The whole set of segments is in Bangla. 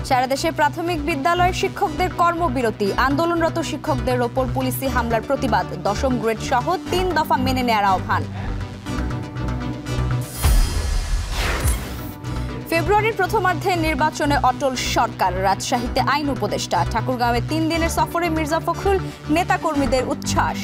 সারা দেশে প্রাথমিক বিদ্যালয়ের শিক্ষকদের কর্মবিরতি, আন্দোলনরত শিক্ষকদের ওপর পুলিশি হামলার প্রতিবাদ, দশম গ্রেড সহ ৩ দফা মেনে নেওয়ার আহ্বান। ফেব্রুয়ারির প্রথমার্ধে নির্বাচনে অটল সরকার, রাজশাহীতে আইন উপদেষ্টা। ঠাকুরগাঁওয়ে ৩ দিনের সফরে মির্জা ফখরুল, নেতাকর্মীদের উচ্ছ্বাস।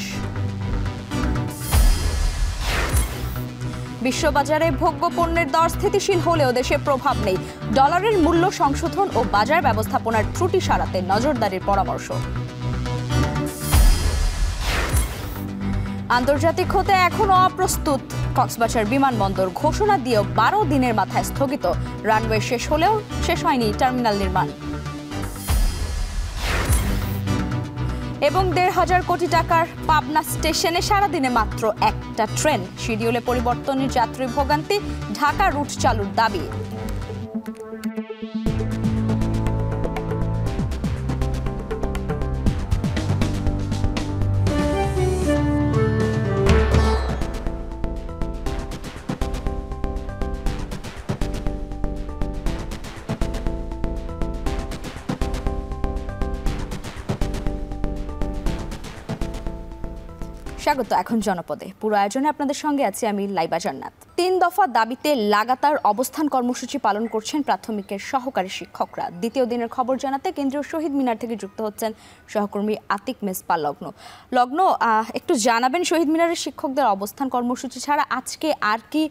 বিশ্ববাজারে ভোগ্য পণ্যের দর স্থিতিশীল হলেও দেশে প্রভাব নেই। ডলারের মূল্য সংশোধন ও বাজার ব্যবস্থাপনার ত্রুটি সারাতে নজরদারির পরামর্শ। আন্তর্জাতিক হতে এখনও অপ্রস্তুত কক্সবাজার বিমানবন্দর, ঘোষণা দিয়েও ১২ দিনের মাথায় স্থগিত। রানওয়ে শেষ হলেও শেষ হয়নি টার্মিনাল নির্মাণ। এবং ১৫০০ কোটি টাকার পাবনা স্টেশনে সারাদিনে মাত্র একটা ট্রেন, শিডিউলে পরিবর্তনের যাত্রী ভোগান্তি, ঢাকা রুট চালুর দাবি। স্বাগত এখন জনপদে। পুরো আয়োজনে আপনাদের সঙ্গে আছি আমি লাইবা জান্নাত। ৩ দফা দাবিতে লাগাতার অবস্থান কর্মসূচি পালন করছেন প্রাথমিকের সহকারী শিক্ষকরা। দ্বিতীয় দিনের খবর জানাতে কেন্দ্রীয় শহীদ মিনার থেকে যুক্ত হচ্ছেন সহকর্মী আতিক মেসপা লগ্ন। একটু জানাবেন, শহীদ মিনারের শিক্ষকদের অবস্থান কর্মসূচি ছাড়া আজকে আর কি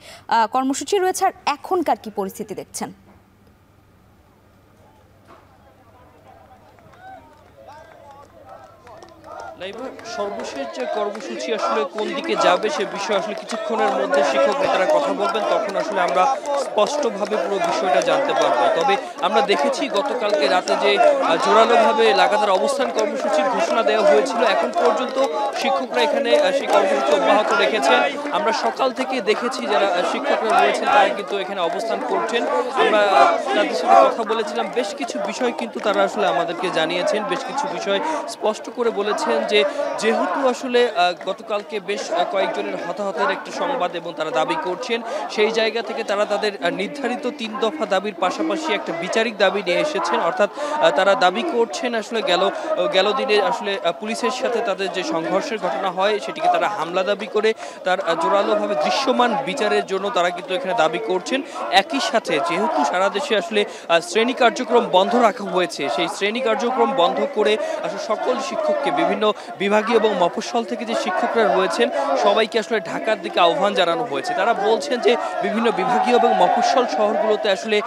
কর্মসূচি রয়েছে, আর এখনকার কি পরিস্থিতি দেখছেন? সর্বশেষ যে কর্মসূচি আসলে কোন দিকে যাবে সে বিষয়ে আসলে কিছুক্ষণের মধ্যে শিক্ষক নেতারা কথা বলবেন, তখন আসলে আমরা স্পষ্টভাবে পুরো বিষয়টা জানতে পারবো। তবে আমরা দেখেছি গতকালকে রাতে যে জোরালোভাবে লাগাতার অবস্থান কর্মসূচির ঘোষণা দেওয়া হয়েছিল, এখন পর্যন্ত শিক্ষকরা এখানে সেই কর্মসূচি অব্যাহত রেখেছেন। আমরা সকাল থেকে দেখেছি যারা শিক্ষকরা রয়েছেন তারা কিন্তু এখানে অবস্থান করছেন। আমরা তাদের সাথে কথা বলেছিলাম, বেশ কিছু বিষয় কিন্তু তারা আসলে আমাদেরকে জানিয়েছেন, বেশ কিছু বিষয় স্পষ্ট করে বলেছেন যে যেহেতু আসলে গতকালকে বেশ কয়েকজনের হতাহতের একটা সংবাদ এবং তারা দাবি করছেন, সেই জায়গা থেকে তারা তাদের নির্ধারিত ৩ দফা দাবির পাশাপাশি একটা বিচারিক দাবি নিয়ে এসেছেন। অর্থাৎ তারা দাবি করছেন আসলে গেল দিনে আসলে পুলিশের সাথে তাদের যে সংঘর্ষের ঘটনা হয় সেটিকে তারা হামলা দাবি করে তার জোরালোভাবে দৃশ্যমান বিচারের জন্য তারা কিন্তু এখানে দাবি করছেন। একই সাথে যেহেতু সারা দেশে আসলে শ্রেণী কার্যক্রম বন্ধ রাখা হয়েছে, সেই শ্রেণী কার্যক্রম বন্ধ করে আসলে সকল শিক্ষককে বিভিন্ন বিভাগীয় এবং মফস্বল থেকে যে শিক্ষকরা রয়েছেন সবাইকে আসলে ঢাকার দিকে আহ্বান জানানো হয়েছে। তারা বলছেন যে বিভিন্ন বিভাগীয় এবং মফস্বল শহরগুলোতে আসলে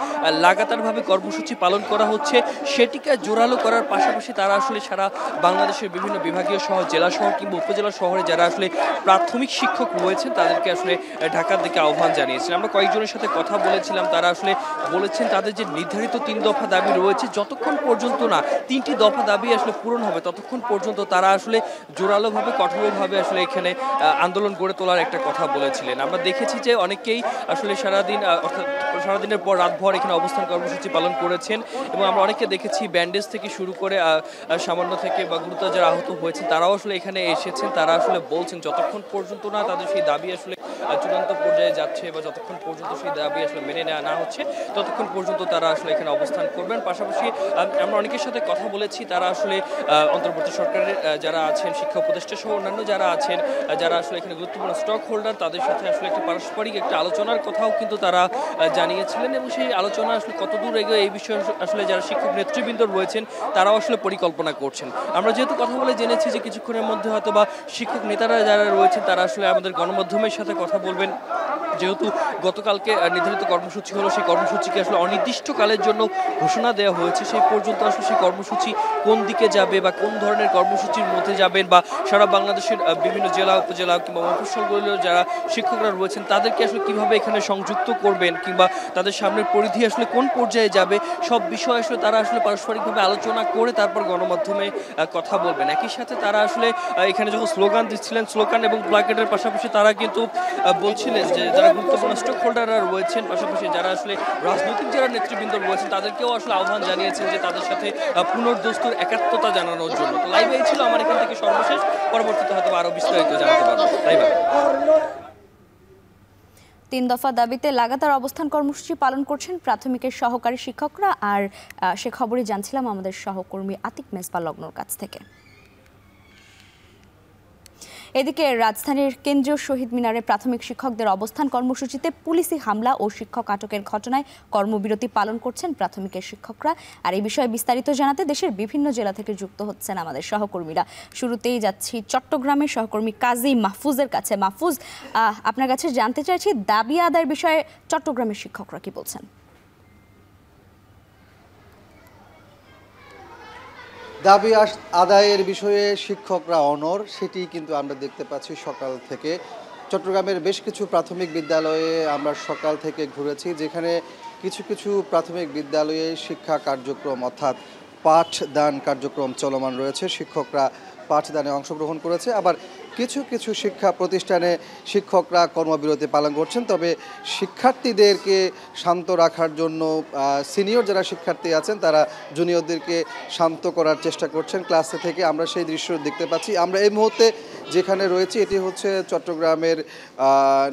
লাগাতারভাবে কর্মসূচি পালন করা হচ্ছে, সেটিকে জোরালো করার পাশাপাশি তারা আসলে সারা বাংলাদেশের বিভিন্ন বিভাগীয় শহর, জেলা শহর কিংবা উপজেলা শহরে যারা আসলে প্রাথমিক শিক্ষক রয়েছেন তাদেরকে আসলে ঢাকার দিকে আহ্বান জানিয়েছেন। আমরা কয়েকজনের সাথে কথা বলেছিলাম, তারা আসলে বলেছেন তাদের যে নির্ধারিত ৩ দফা দাবি রয়েছে যতক্ষণ পর্যন্ত না ৩টি দফা দাবি আসলে পূরণ হবে ততক্ষণ পর্যন্ত তারা আসলে জোরালোভাবে কঠোরভাবে আসলে এখানে আন্দোলন গড়ে তোলার একটা কথা বলেছিলেন। আমরা দেখেছি যে অনেকেই আসলে সারাদিনের পর রাতভর এখানে অবস্থান কর্মসূচি পালন করেছেন এবং আমরা অনেকে দেখেছি ব্যান্ডেজ থেকে শুরু করে সামান্য থেকে বা গুরুতর যারা আহত হয়েছে তারাও আসলে এখানে এসেছেন। তারা আসলে বলছেন যতক্ষণ পর্যন্ত না তাদের সেই দাবি আসলে চূড়ান্ত পর্যায়ে যাচ্ছে বা যতক্ষণ পর্যন্ত সেই দাবি আসলে মেনে নেওয়া না হচ্ছে ততক্ষণ পর্যন্ত তারা আসলে এখানে অবস্থান করবেন। পাশাপাশি আমরা অনেকের সাথে কথা বলেছি, তারা আসলে অন্তর্বর্তী সরকারের যারা আছেন, শিক্ষা উপদেষ্টা সহ অন্যান্য যারা আছেন, যারা আসলে এখানে গুরুত্বপূর্ণ স্টক হোল্ডার, তাদের সাথে আসলে একটা পারস্পরিক একটা আলোচনার কথাও কিন্তু তারা জানিয়েছিলেন এবং সেই আলোচনা আসলে কতদূর এগিয়ে এই বিষয়ে আসলে যারা শিক্ষক নেতৃবৃন্দ রয়েছেন তারাও আসলে পরিকল্পনা করছেন। আমরা যেহেতু কথা বলে জেনেছি যে কিছুক্ষণের মধ্যে হয়তো বা শিক্ষক নেতারা যারা রয়েছেন তারা আসলে আমাদের গণমাধ্যমের সাথে কথা বলবেন। যেহেতু গতকালকে নির্ধারিত কর্মসূচি হলো, সেই কর্মসূচিকে আসলে অনির্দিষ্টকালের জন্য ঘোষণা দেওয়া হয়েছে, সেই পর্যন্ত আসলে সেই কর্মসূচি কোন দিকে যাবে বা কোন ধরনের কর্মসূচির মধ্যে যাবেন বা সারা বাংলাদেশের বিভিন্ন জেলা উপজেলা কিংবা মফস্বলগুলোর যারা শিক্ষকরা রয়েছেন তাদেরকে আসলে কিভাবে এখানে সংযুক্ত করবেন কিংবা তাদের সামনের পরিধি আসলে কোন পর্যায়ে যাবে, সব বিষয় আসলে তারা আসলে পারস্পরিকভাবে আলোচনা করে তারপর গণমাধ্যমে কথা বলবেন। একই সাথে তারা আসলে এখানে যখন স্লোগান দিচ্ছিলেন, স্লোগান এবং প্লাকেটের পাশাপাশি তারা কিন্তু বলছিলেন যে যারা গুরুত্বপূর্ণ স্টক হোল্ডাররা রয়েছেন, পাশাপাশি যারা আসলে রাজনৈতিক যারা নেতৃবৃন্দ রয়েছেন তাদেরকেও আসলে আহ্বান জানিয়েছেন যে তাদের সাথে পুনর্দস্তুর একাত্মতা জানানোর জন্য। তো লাইভে এই ছিল আমার এখান থেকে সর্বশেষ, পরবর্তীতে হয়তো আরো বিস্তারিত জানাতে পারবো। লাইভে তিন দফা দাবিতে লাগাতার অবস্থান কর্মসূচি পালন করছেন প্রাথমিকের সহকারী শিক্ষকরা। আর সে খবরই জানছিলাম আমাদের সহকর্মী আতিক মেজবা লগ্নর কাছ থেকে। এদিকে রাজধানীর কেন্দ্রীয় শহীদ মিনারে প্রাথমিক শিক্ষকদের অবস্থান কর্মসূচিতে পুলিশি হামলা ও শিক্ষক আটকের ঘটনায় কর্মবিরতি পালন করছেন প্রাথমিকের শিক্ষকরা। আর এই বিষয়ে বিস্তারিত জানাতে দেশের বিভিন্ন জেলা থেকে যুক্ত হচ্ছেন আমাদের সহকর্মীরা। শুরুতেই যাচ্ছি চট্টগ্রামের সহকর্মী কাজী মাহফুজের কাছে। মাহফুজ, আপনার কাছে জানতে চাইছি দাবি আদায়ের বিষয়ে চট্টগ্রামের শিক্ষকরা কি বলছেন? দাবি আদায়ের বিষয়ে শিক্ষকরা অনড়, সেটি কিন্তু আমরা দেখতে পাচ্ছি সকাল থেকে। চট্টগ্রামের বেশ কিছু প্রাথমিক বিদ্যালয়ে আমরা সকাল থেকে ঘুরেছি, যেখানে কিছু কিছু প্রাথমিক বিদ্যালয়ে শিক্ষা কার্যক্রম অর্থাৎ পাঠদান কার্যক্রম চলমান রয়েছে। শিক্ষকরা পাঠদানে অংশগ্রহণ করেছে, আবার কিছু কিছু শিক্ষা প্রতিষ্ঠানে শিক্ষকরা কর্মবিরতি পালন করছেন। তবে শিক্ষার্থীদেরকে শান্ত রাখার জন্য সিনিয়র যারা শিক্ষার্থী আছেন তারা জুনিয়রদেরকে শান্ত করার চেষ্টা করছেন ক্লাসে থেকে। আমরা সেই দৃশ্য দেখতে পাচ্ছি। আমরা এই মুহূর্তে যেখানে রয়েছি এটি হচ্ছে চট্টগ্রামের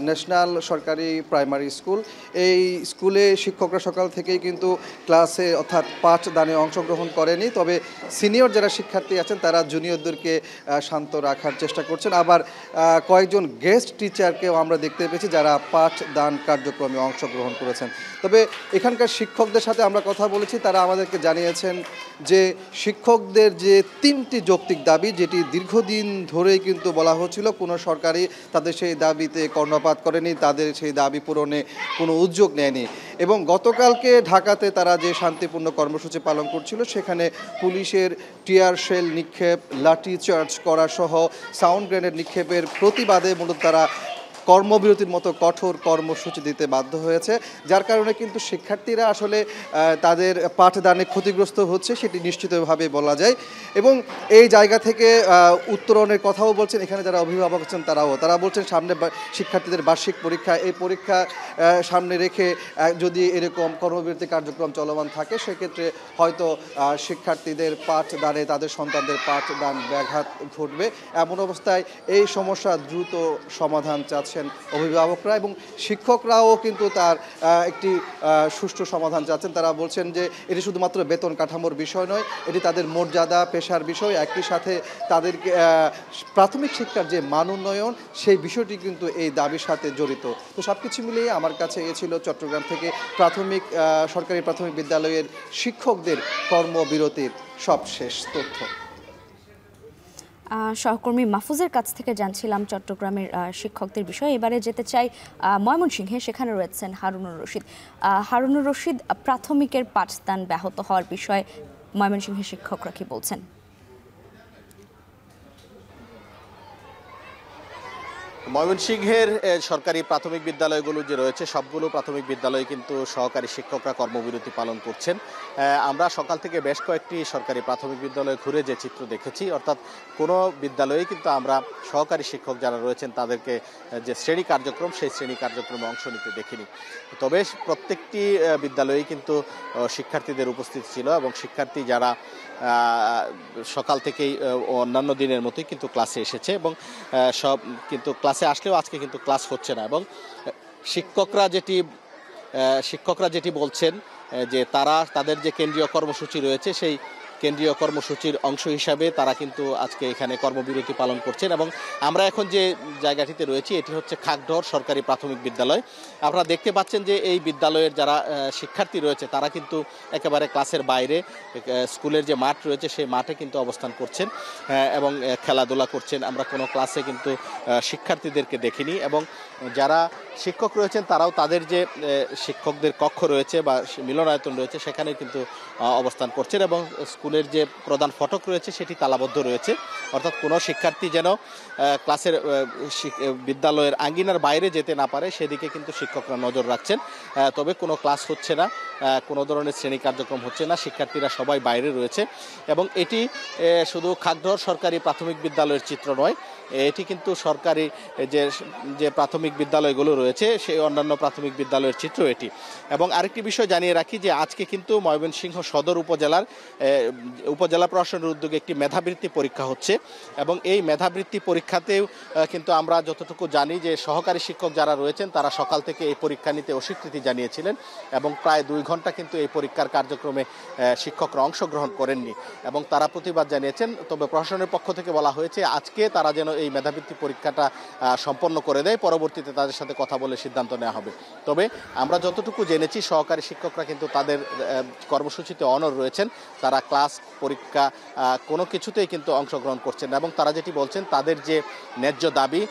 ন্যাশনাল সরকারি প্রাইমারি স্কুল। এই স্কুলে শিক্ষকরা সকাল থেকেই কিন্তু ক্লাসে অর্থাৎ পাঠদানে অংশগ্রহণ করেনি। তবে সিনিয়র যারা শিক্ষার্থী আছেন তারা জুনিয়রদেরকে শান্ত রাখার চেষ্টা করছেন। আবার কয়েকজন গেস্ট টিচারকেও আমরা দেখতে পেয়েছি যারা পাঠদান কার্যক্রমে অংশগ্রহণ করেছেন। তবে এখানকার শিক্ষকদের সাথে আমরা কথা বলেছি, তারা আমাদেরকে জানিয়েছেন যে শিক্ষকদের যে 3টি যৌক্তিক দাবি, যেটি দীর্ঘদিন ধরেই কিন্তু বলা হচ্ছিল, কোনো সরকারই তাদের সেই দাবিতে কর্ণপাত করেনি, তাদের সেই দাবি পূরণে কোনো উদ্যোগ নেয়নি। এবং গতকালকে ঢাকাতে তারা যে শান্তিপূর্ণ কর্মসূচি পালন করছিল, সেখানে পুলিশের টিয়ার শেল নিক্ষেপ, লাঠি চার্জ করা সহ সাউন্ড গ্রেনেড নিক্ষেপের প্রতিবাদে মূলত তারা কর্মবিরতির মতো কঠোর কর্মসূচি দিতে বাধ্য হয়েছে, যার কারণে কিন্তু শিক্ষার্থীরা আসলে তাদের পাঠদানে ক্ষতিগ্রস্ত হচ্ছে সেটি নিশ্চিতভাবে বলা যায়। এবং এই জায়গা থেকে উত্তরণের কথাও বলছেন এখানে যারা অভিভাবক আছেন তারা বলছেন সামনে শিক্ষার্থীদের বার্ষিক পরীক্ষা, এই পরীক্ষা সামনে রেখে যদি এরকম কর্মবিরতি কার্যক্রম চলমান থাকে সেক্ষেত্রে হয়তো শিক্ষার্থীদের পাঠদানে, তাদের সন্তানদের পাঠদান ব্যাঘাত ঘটবে। এমন অবস্থায় এই সমস্যা দ্রুত সমাধান চাচ্ছে অভিভাবকরা এবং শিক্ষকরাও কিন্তু তার একটি সুষ্ঠু সমাধান চাচ্ছেন। তারা বলছেন যে এটি শুধুমাত্র বেতন কাঠামোর বিষয় নয়, এটি তাদের মর্যাদা, পেশার বিষয়। একই সাথে তাদেরকে প্রাথমিক শিক্ষার যে মান উন্নয়ন, সেই বিষয়টি কিন্তু এই দাবির সাথে জড়িত। তো সব কিছু মিলিয়ে আমার কাছে এ ছিল চট্টগ্রাম থেকে সরকারি প্রাথমিক বিদ্যালয়ের শিক্ষকদের কর্মবিরতির সবশেষ তথ্য। সহকর্মী মাহফুজের কাছ থেকে জানছিলাম চট্টগ্রামের শিক্ষকদের বিষয়ে। এবারে যেতে চাই ময়মনসিংহে, সেখানে রয়েছেন হারুনুর রশিদ। হারুনুর রশিদ, প্রাথমিকের পাঠদান ব্যাহত হওয়ার বিষয়ে ময়মনসিংহের শিক্ষকরা কি বলছেন? ময়মনসিংহের সরকারি প্রাথমিক বিদ্যালয়গুলো যে রয়েছে সবগুলো প্রাথমিক বিদ্যালয়ে কিন্তু সহকারী শিক্ষকরা কর্মবিরতি পালন করছেন। আমরা সকাল থেকে বেশ কয়েকটি সরকারি প্রাথমিক বিদ্যালয়ে ঘুরে যে চিত্র দেখেছি, অর্থাৎ কোনো বিদ্যালয়ে কিন্তু আমরা সহকারী শিক্ষক যারা রয়েছেন তাদেরকে যে শ্রেণী কার্যক্রম, সেই শ্রেণী কার্যক্রমে অংশ নিতে দেখিনি। তবে প্রত্যেকটি বিদ্যালয়েই কিন্তু শিক্ষার্থীদের উপস্থিতি ছিল এবং শিক্ষার্থী যারা সকাল থেকেই অন্যান্য দিনের মতোই কিন্তু ক্লাসে এসেছে এবং সব কিন্তু ক্লাসে আসলেও আজকে কিন্তু ক্লাস হচ্ছে না। এবং শিক্ষকরা যেটি বলছেন যে তাদের যে কেন্দ্রীয় কর্মসূচি রয়েছে সেই কেন্দ্রীয় কর্মসূচির অংশ হিসাবে তারা কিন্তু আজকে এখানে কর্মবিরতি পালন করছেন। এবং আমরা এখন যে জায়গাটিতে রয়েছি এটি হচ্ছে খাগড়র সরকারি প্রাথমিক বিদ্যালয়। আপনারা দেখতে পাচ্ছেন যে এই বিদ্যালয়ের যারা শিক্ষার্থী রয়েছে তারা কিন্তু একেবারে ক্লাসের বাইরে স্কুলের যে মাঠ রয়েছে সেই মাঠে কিন্তু অবস্থান করছেন এবং খেলাধুলা করছেন। আমরা কোনো ক্লাসে কিন্তু শিক্ষার্থীদেরকে দেখিনি এবং যারা শিক্ষক রয়েছেন তারাও তাদের যে শিক্ষকদের কক্ষ রয়েছে বা মিলনায়তন রয়েছে সেখানে কিন্তু অবস্থান করছেন এবং স্কুলের যে প্রধান ফটক রয়েছে সেটি তালাবদ্ধ রয়েছে। অর্থাৎ কোনো শিক্ষার্থী যেন ক্লাসের বিদ্যালয়ের আঙ্গিনার বাইরে যেতে না পারে সেদিকে কিন্তু শিক্ষকরা নজর রাখছেন। তবে কোনো ক্লাস হচ্ছে না, কোনো ধরনের শ্রেণী কার্যক্রম হচ্ছে না, শিক্ষার্থীরা সবাই বাইরে রয়েছে। এবং এটি শুধু খাগড়র সরকারি প্রাথমিক বিদ্যালয়ের চিত্র নয়, এটি কিন্তু সরকারি যে যে প্রাথমিক বিদ্যালয়গুলো রয়েছে সেই অন্যান্য প্রাথমিক বিদ্যালয়ের চিত্র এটি। এবং আরেকটি বিষয় জানিয়ে রাখি যে আজকে কিন্তু ময়মনসিংহ সদর উপজেলা প্রশাসনের উদ্যোগে একটি মেধাবৃত্তি পরীক্ষা হচ্ছে এবং এই মেধাবৃত্তি পরীক্ষাতেও কিন্তু আমরা যতটুকু জানি যে সহকারী শিক্ষক যারা রয়েছেন তারা সকাল থেকে এই পরীক্ষা নিতে অস্বীকৃতি জানিয়েছিলেন এবং প্রায় 2 ঘন্টা কিন্তু এই পরীক্ষার কার্যক্রমে শিক্ষকরা অংশগ্রহণ করেননি এবং তারা প্রতিবাদ জানিয়েছেন। তবে প্রশাসনের পক্ষ থেকে বলা হয়েছে আজকে তারা যেন এই মেধাবৃত্তি পরীক্ষাটা সম্পন্ন করে দেয়, পরবর্তীতে তাদের সাথে কথা বলে সিদ্ধান্ত নেওয়া হবে। তবে আমরা যতটুকু জেনেছি সহকারী শিক্ষকরা কিন্তু তাদের কর্মসূচিতে অনড় রয়েছেন, তারা ক্লাস পরীক্ষা কোনো কিছুতেই কিন্তু অংশগ্রহণ করছেন এবং তারা যেটি বলছেন তাদের যে ন্যায্য দাবি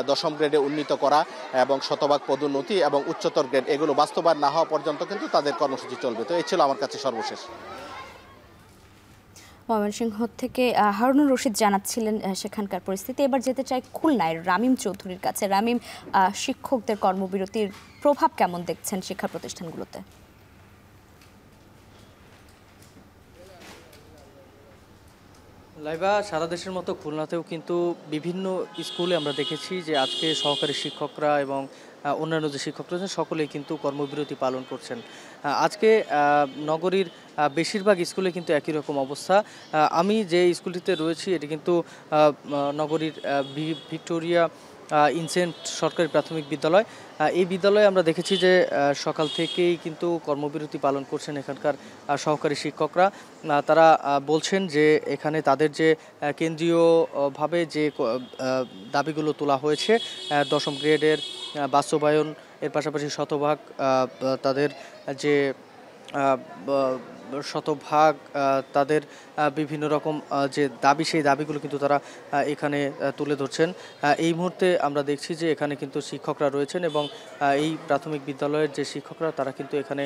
10ম গ্রেডে উন্নীত করা এবং শতভাগ পদোন্নতি এবং উচ্চতর গ্রেড এগুলো বাস্তবায়ন না হওয়া পর্যন্ত কিন্তু তাদের কর্মসূচি চলবে। তো এই ছিল আমার কাছে সর্বশেষ। ময়মনসিংহ থেকে হারুনুর রশিদ জানাচ্ছিলেন সেখানকার পরিস্থিতি। এবার যেতে চাই খুলনায় রামিম চৌধুরীর কাছে। রামিম, শিক্ষকদের কর্মবিরতির প্রভাব কেমন দেখছেন শিক্ষা প্রতিষ্ঠানগুলোতে? লাইবা, সারা দেশের মতো খুলনাতেও কিন্তু বিভিন্ন স্কুলে আমরা দেখেছি যে আজকে সহকারী শিক্ষকরা এবং অন্যান্য যে শিক্ষকরা আছেন সকলেই কিন্তু কর্মবিরতি পালন করছেন। আজকে নগরীর বেশিরভাগ স্কুলে কিন্তু একই রকম অবস্থা। আমি যে স্কুলটিতে রয়েছি এটি কিন্তু নগরীর ভিক্টোরিয়া ইনসেন্ট সরকারি প্রাথমিক বিদ্যালয়। এই বিদ্যালয়ে আমরা দেখেছি যে সকাল থেকেই কিন্তু কর্মবিরতি পালন করছেন এখানকার সহকারী শিক্ষকরা। তারা বলছেন যে এখানে তাদের যে কেন্দ্রীয়ভাবে যে দাবিগুলো তোলা হয়েছে 10ম গ্রেডের বাস্তবায়ন, এর পাশাপাশি শতভাগ তাদের যে শতভাগ তাদের বিভিন্ন রকম যে দাবি সেই দাবিগুলো কিন্তু তারা এখানে তুলে ধরছেন। এই মুহূর্তে আমরা দেখছি যে এখানে কিন্তু শিক্ষকরা রয়েছেন এবং এই প্রাথমিক বিদ্যালয়ের যে শিক্ষকরা তারা কিন্তু এখানে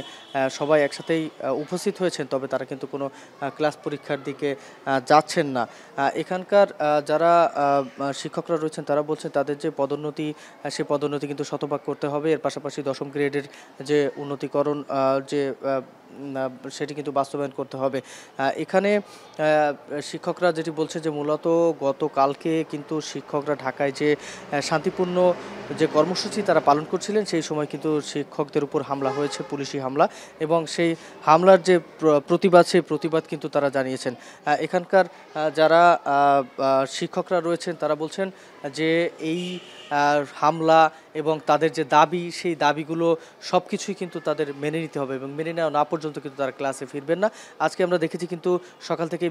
সবাই একসাথেই উপস্থিত হয়েছেন, তবে তারা কিন্তু কোনো ক্লাস পরীক্ষার দিকে যাচ্ছেন না। এখানকার যারা শিক্ষকরা রয়েছেন তারা বলছেন তাদের যে পদোন্নতি সেই পদোন্নতি কিন্তু শতভাগ করতে হবে, এর পাশাপাশি 10ম গ্রেডের যে উন্নতিকরণ যে সেটি কিন্তু বাস্তবায়ন করতে হবে। এখানে শিক্ষকরা যেটি বলছে যে মূলত গতকালকে কিন্তু শিক্ষকরা ঢাকায় যে শান্তিপূর্ণ যে কর্মসূচি তারা পালন করছিলেন সেই সময় কিন্তু শিক্ষকদের উপর হামলা হয়েছে, পুলিশি হামলা, এবং সেই হামলার যে প্রতিবাদ সেই প্রতিবাদ কিন্তু তারা জানিয়েছেন। এখানকার যারা শিক্ষকরা রয়েছেন তারা বলছেন যে এই হামলা এবং তাদের যে দাবি সেই দাবিগুলো সব কিছুই কিন্তু তাদের মেনে নিতে হবে এবং মেনে নেওয়া না পর্যন্ত কিন্তু তারা ক্লাসে ফিরবেন না। আজকে আমরা দেখেছি কিন্তু সকাল থেকে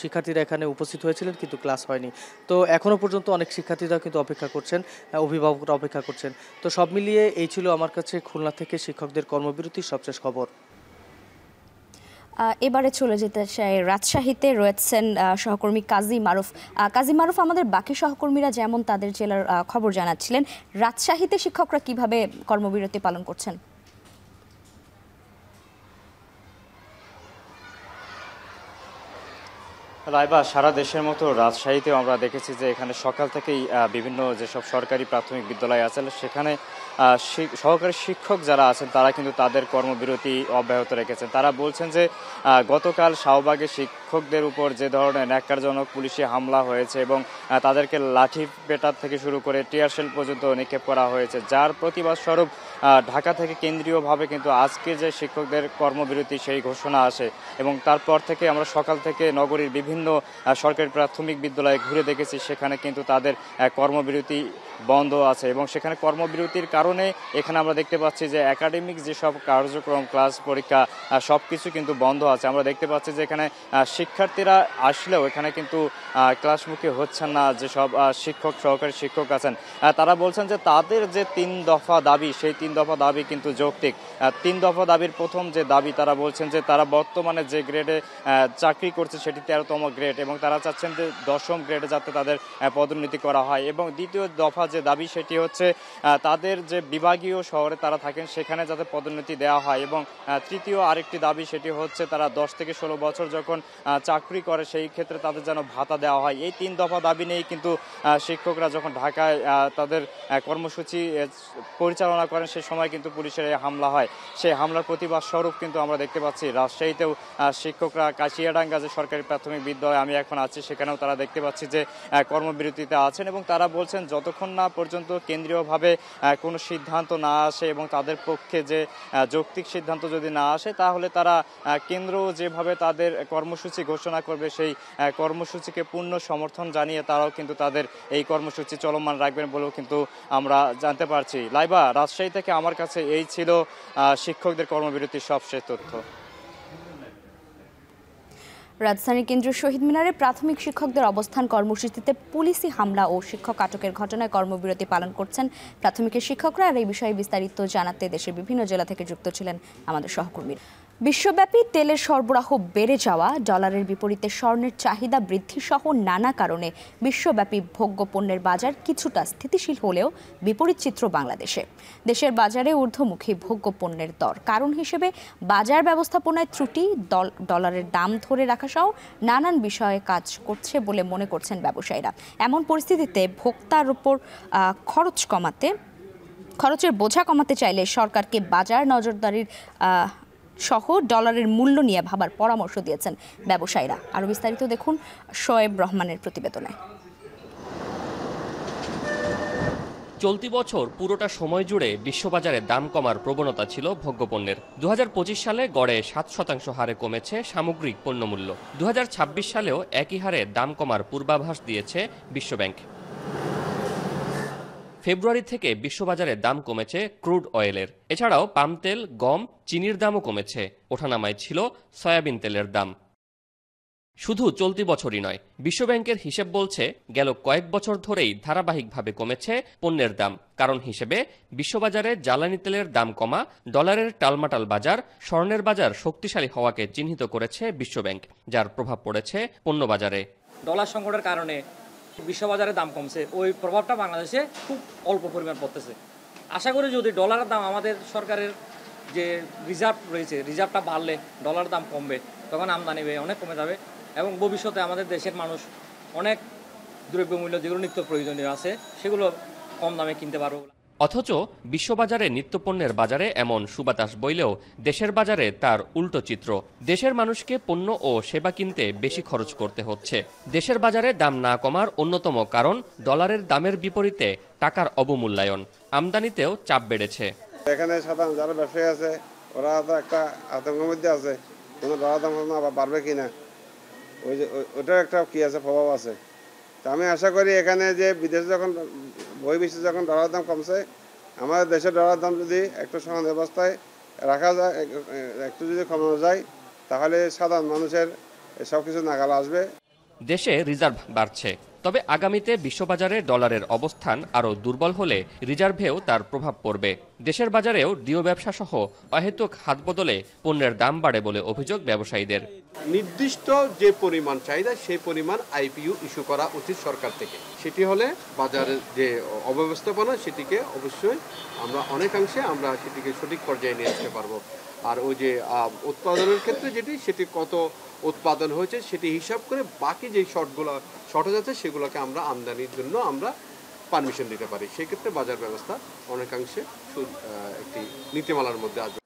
শিক্ষার্থীরা এখানে উপস্থিত হয়েছিলেন কিন্তু ক্লাস হয়নি। তো এখনও পর্যন্ত অনেক শিক্ষার্থীরা কিন্তু অপেক্ষা করছেন, অভিভাবকরা অপেক্ষা করছেন। তো সব মিলিয়ে এই ছিল আমার কাছে খুলনা থেকে শিক্ষকদের কর্মবিরতির সবশেষ খবর। এবারে চলে যেতে চাই রাজশাহীতে রয়েছেন সহকর্মী কাজী মারুফ। কাজী মারুফ, আমাদের বাকি সহকর্মীরা যেমন তাদের জেলার খবর জানাচ্ছিলেন, রাজশাহীতে শিক্ষকরা কিভাবে কর্মবিরতি পালন করছেন? লাইবা, সারা দেশের মতো রাজশাহীতেও আমরা দেখেছি যে এখানে সকাল থেকেই বিভিন্ন যেসব সরকারি প্রাথমিক বিদ্যালয় আছে সেখানে সহকারী শিক্ষক যারা আছেন তারা কিন্তু তাদের কর্মবিরতি অব্যাহত রেখেছেন। তারা বলছেন যে গতকাল শাহবাগে শিক্ষকদের উপর যে ধরনের ন্যাক্কারজনক পুলিশি হামলা হয়েছে এবং তাদেরকে লাঠি পেটার থেকে শুরু করে টিয়ারশেল পর্যন্ত নিক্ষেপ করা হয়েছে, যার প্রতিবাদ স্বরূপ ঢাকা থেকে কেন্দ্রীয়ভাবে কিন্তু আজকে যে শিক্ষকদের কর্মবিরতি সেই ঘোষণা আসে এবং তারপর থেকে আমরা সকাল থেকে নগরীর বিভিন্ন সরকারি প্রাথমিক বিদ্যালয়ে ঘুরে দেখেছি সেখানে কিন্তু তাদের কর্মবিরতি বন্ধ আছে এবং সেখানে কর্মবিরতির কারণে এখানে আমরা দেখতে পাচ্ছি যে একাডেমিক যেসব কার্যক্রম ক্লাস পরীক্ষা সব কিছু কিন্তু বন্ধ আছে। আমরা দেখতে পাচ্ছি যে এখানে শিক্ষার্থীরা আসলেও এখানে কিন্তু ক্লাসমুখী হচ্ছেন না। যেসব সহকারী শিক্ষক আছেন তারা বলছেন যে তাদের যে 3 দফা দাবি সেই 3 দফা দাবি কিন্তু যৌক্তিক। 3 দফা দাবির প্রথম যে দাবি তারা বলছেন যে তারা বর্তমানে যে গ্রেডে চাকরি করছে সেটি 13তম গ্রেড এবং তারা চাচ্ছেন যে 10ম গ্রেডে যাতে তাদের পদোন্নতি করা হয় এবং দ্বিতীয় দফা যে দাবি সেটি হচ্ছে তাদের যে বিভাগীয় শহরে তারা থাকেন সেখানে যাতে পদোন্নতি দেওয়া হয়, এবং তৃতীয় আরেকটি দাবি সেটি হচ্ছে তারা 10 থেকে 16 বছর যখন চাকরি করে সেই ক্ষেত্রে তাদের যেন ভাতা দেওয়া হয়। এই 3 দফা দাবি নিয়েই কিন্তু শিক্ষকরা যখন ঢাকায় তাদের কর্মসূচি পরিচালনা করেন সেই সময় কিন্তু পুলিশের এই হামলা হয়। সেই হামলার প্রতিবাদ স্বরূপ কিন্তু আমরা দেখতে পাচ্ছি রাজশাহীতেও শিক্ষকরা কাশিয়াডাঙ্গা যে সরকারি প্রাথমিক বিদ্যালয় আমি এখন আছি সেখানেও তারা দেখতে পাচ্ছি যে কর্মবিরতিতে আছেন, এবং তারা বলছেন যতক্ষণ না পর্যন্ত কেন্দ্রীয়ভাবে কোনো সিদ্ধান্ত না আসে এবং তাদের পক্ষে যে যৌক্তিক সিদ্ধান্ত যদি না আসে তাহলে তারা কেন্দ্র যেভাবে তাদের কর্মসূচি ঘোষণা করবে সেই কর্মসূচিকে পূর্ণ সমর্থন জানিয়ে তারাও কিন্তু তাদের এই কর্মসূচি চলমান রাখবেন বলেও কিন্তু আমরা জানতে পারছি। লাইবা, রাজশাহী থেকে আমার কাছে এই ছিল শিক্ষকদের কর্মবিরতির সবশেষ তথ্য। রাজধানীর কেন্দ্রীয় শহীদ মিনারে প্রাথমিক শিক্ষকদের অবস্থান কর্মসূচিতে পুলিশি হামলা ও শিক্ষক আটকের ঘটনায় কর্মবিরতি পালন করছেন প্রাথমিকের শিক্ষকরা। আর এই বিষয়ে বিস্তারিত জানাতে দেশের বিভিন্ন জেলা থেকে যুক্ত ছিলেন আমাদের সহকর্মীরা। বিশ্বব্যাপী তেলের সরবরাহ বেড়ে যাওয়া, ডলারের বিপরীতে স্বর্ণের চাহিদা বৃদ্ধি সহ নানা কারণে বিশ্বব্যাপী ভোগ্যপণ্যের বাজার কিছুটা স্থিতিশীল হলেও বিপরীত চিত্র বাংলাদেশে। দেশের বাজারে ঊর্ধ্বমুখী ভোগ্যপণ্যের দর কারণ হিসেবে বাজার ব্যবস্থাপনায় ত্রুটি, ডলারের দাম ধরে রাখা সহ নানান বিষয়ে কাজ করছে বলে মনে করছেন ব্যবসায়ীরা। এমন পরিস্থিতিতে ভোক্তার উপর খরচের বোঝা কমাতে চাইলে সরকারকে বাজার নজরদারির সহ ডলারের মূল্য নিয়ে ভাবার পরামর্শ দিয়েছেন ব্যবসায়ীরা। আরও বিস্তারিত দেখুন শোয়েব রহমানের প্রতিবেদনে। চলতি বছর পুরোটা সময় জুড়ে বিশ্ববাজারে দাম কমার প্রবণতা ছিল ভোগ্যপণ্যের। 2025 সালে গড়ে 7% হারে কমেছে সামগ্রিক পণ্যমূল্য। 2026 সালেও একই হারে দাম কমার পূর্বাভাস দিয়েছে বিশ্বব্যাংক। ফেব্রুয়ারি থেকে বিশ্ববাজারে দাম কমেছে ক্রুড অয়েলের। এছাড়াও পাম তেল, গম, চিনির দামও কমেছে। ওঠানামায় ছিল সয়াবিন তেলের দাম। শুধু চলতি বছরই নয়, বিশ্বব্যাংকের হিসেব বলছে গেল কয়েক বছর ধরেই ধারাবাহিকভাবে কমেছে পণ্যের দাম। কারণ হিসেবে বিশ্ববাজারে জ্বালানি তেলের দাম কমা, ডলারের টালমাটাল বাজার, স্বর্ণের বাজার শক্তিশালী হওয়াকে চিহ্নিত করেছে বিশ্বব্যাংক, যার প্রভাব পড়েছে পণ্য বাজারে। ডলার সংকটের কারণে বিশ্ববাজারে দাম কমছে, ওই প্রভাবটা বাংলাদেশে খুব অল্প পরিমাণ পড়তেছে। আশা করি যদি ডলারের দাম, আমাদের সরকারের যে রিজার্ভ রয়েছে, রিজার্ভটা বাড়লে ডলার দাম কমবে, তখন আমদানি অনেক কমে যাবে এবং ভবিষ্যতে আমাদের দেশের মানুষ অনেক দ্রব্যমূল্য যেগুলো নিত্য প্রয়োজনীয় আছে সেগুলো কম দামে কিনতে পারবো। অথচ বিশ্ববাজারে নিত্যপণ্যের বাজারে এমন সুবাতাস বইলেও দেশের বাজারে তার উল্টো চিত্র। দেশের মানুষকে পণ্য ও সেবা কিনতে বেশি খরচ করতে হচ্ছে। দেশের বাজারে দাম না কমার অন্যতম কারণ ডলারের দামের বিপরীতে টাকার অবমূল্যায়ন। আমদানিতেও চাপ বেড়েছে। এখানে সাধারণ যারা ব্যবসায়ী আছে ওরা তো একটা আতঙ্কের মধ্যে আছে, কোনো ডলার দাম আবার বাড়বে কিনা, ওইটার একটা কি আছে, প্রভাব আছে। তো আমি আশা করি এখানে যে বিদেশে যখন বহির্বিশ্বে যখন ডলার দাম কমছে, আমাদের দেশের ডলার দাম যদি একটু সমান অবস্থায় রাখা যায়, একটু যদি কমানো যায়, তাহলে সাধারণ মানুষের সব কিছু নাগালে আসবে। দেশে রিজার্ভ বাড়ছে, তবে আগামীতে বিশ্ববাজারে ডলারের অবস্থান আরও দুর্বল হলে রিজার্ভেও তার প্রভাব পড়বে। দেশের বাজারেও ডিও ব্যবসা সহ অহেতুক হাত বদলে পণ্যের দাম বাড়ে বলে অভিযোগ ব্যবসায়ীদের। নির্দিষ্ট যে পরিমাণ চাহিদা সেই পরিমাণ আইপিইউ ইস্যু করা উচিত সরকার থেকে। সেটি হলে বাজারের যে অব্যবস্থাপনা সেটিকে অবশ্যই আমরা অনেকাংশে আমরা সেটিকে সঠিক পর্যায়ে নিয়ে আসতে পারবো। আর ওই যে উৎপাদনের ক্ষেত্রে সেটি কত উৎপাদন হয়েছে সেটি হিসাব করে বাকি যে শর্টেজ আছে সেগুলোকে আমরা আমদানির জন্য আমরা পারমিশন দিতে পারি। সেক্ষেত্রে বাজার ব্যবস্থা অনেকাংশে একটি নীতিমালার মধ্যে আসবে।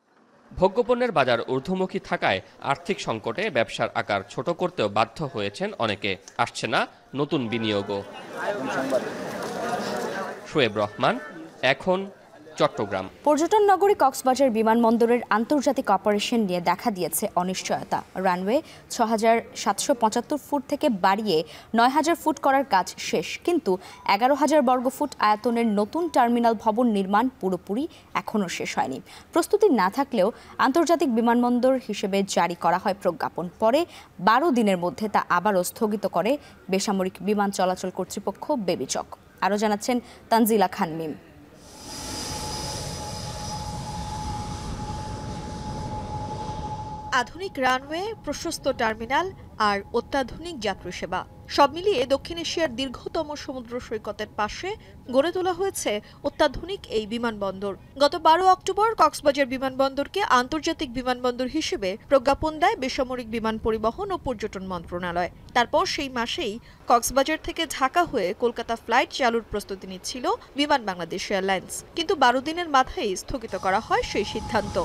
ভোগ্যপণ্যের বাজার ঊর্ধ্বমুখী থাকায় আর্থিক সংকটে ব্যবসার আকার ছোট করতেও বাধ্য হয়েছেন অনেকে। আসছে না নতুন বিনিয়োগও। শোয়েব রহমান, এখন চট্টগ্রাম। পর্যটন নগরী কক্সবাজার বিমানবন্দরের আন্তর্জাতিক অপারেশন নিয়ে দেখা দিয়েছে অনিশ্চয়তা। রানওয়ে ৬,৭৭৫ ফুট থেকে বাড়িয়ে ৯,০০০ ফুট করার কাজ শেষ, কিন্তু ১১,০০০ বর্গফুট আয়তনের নতুন টার্মিনাল ভবন নির্মাণ পুরোপুরি এখনও শেষ হয়নি। প্রস্তুতি না থাকলেও আন্তর্জাতিক বিমানবন্দর হিসেবে জারি করা হয় প্রজ্ঞাপন। পরে ১২ দিনের মধ্যে তা আবারও স্থগিত করে বেসামরিক বিমান চলাচল কর্তৃপক্ষ বেবিচক। আরও জানাচ্ছেন তানজিলা খান মিম। আধুনিক রানওয়ে, প্রশস্ত টার্মিনাল, আর অত্যাধুনিক যাত্রী সেবা। সব মিলিয়ে দক্ষিণ এশিয়ার দীর্ঘতম সমুদ্র সৈকতের পাশে গড়ে তোলা হয়েছে অত্যাধুনিক এই বিমানবন্দর। গত 12 অক্টোবর কক্সবাজার বিমানবন্দরকে আন্তর্জাতিক বিমানবন্দর হিসেবে প্রজ্ঞাপন দেয় বেসামরিক বিমান পরিবহন ও পর্যটন মন্ত্রণালয়। তারপর সেই মাসেই কক্সবাজার থেকে ঢাকা হয়ে কলকাতা ফ্লাইট চালুর প্রস্তুতি নিচ্ছিল বিমান বাংলাদেশ এয়ারলাইন্স, কিন্তু 12 দিনের মাথায় স্থগিত করা হয় সেই সিদ্ধান্ত।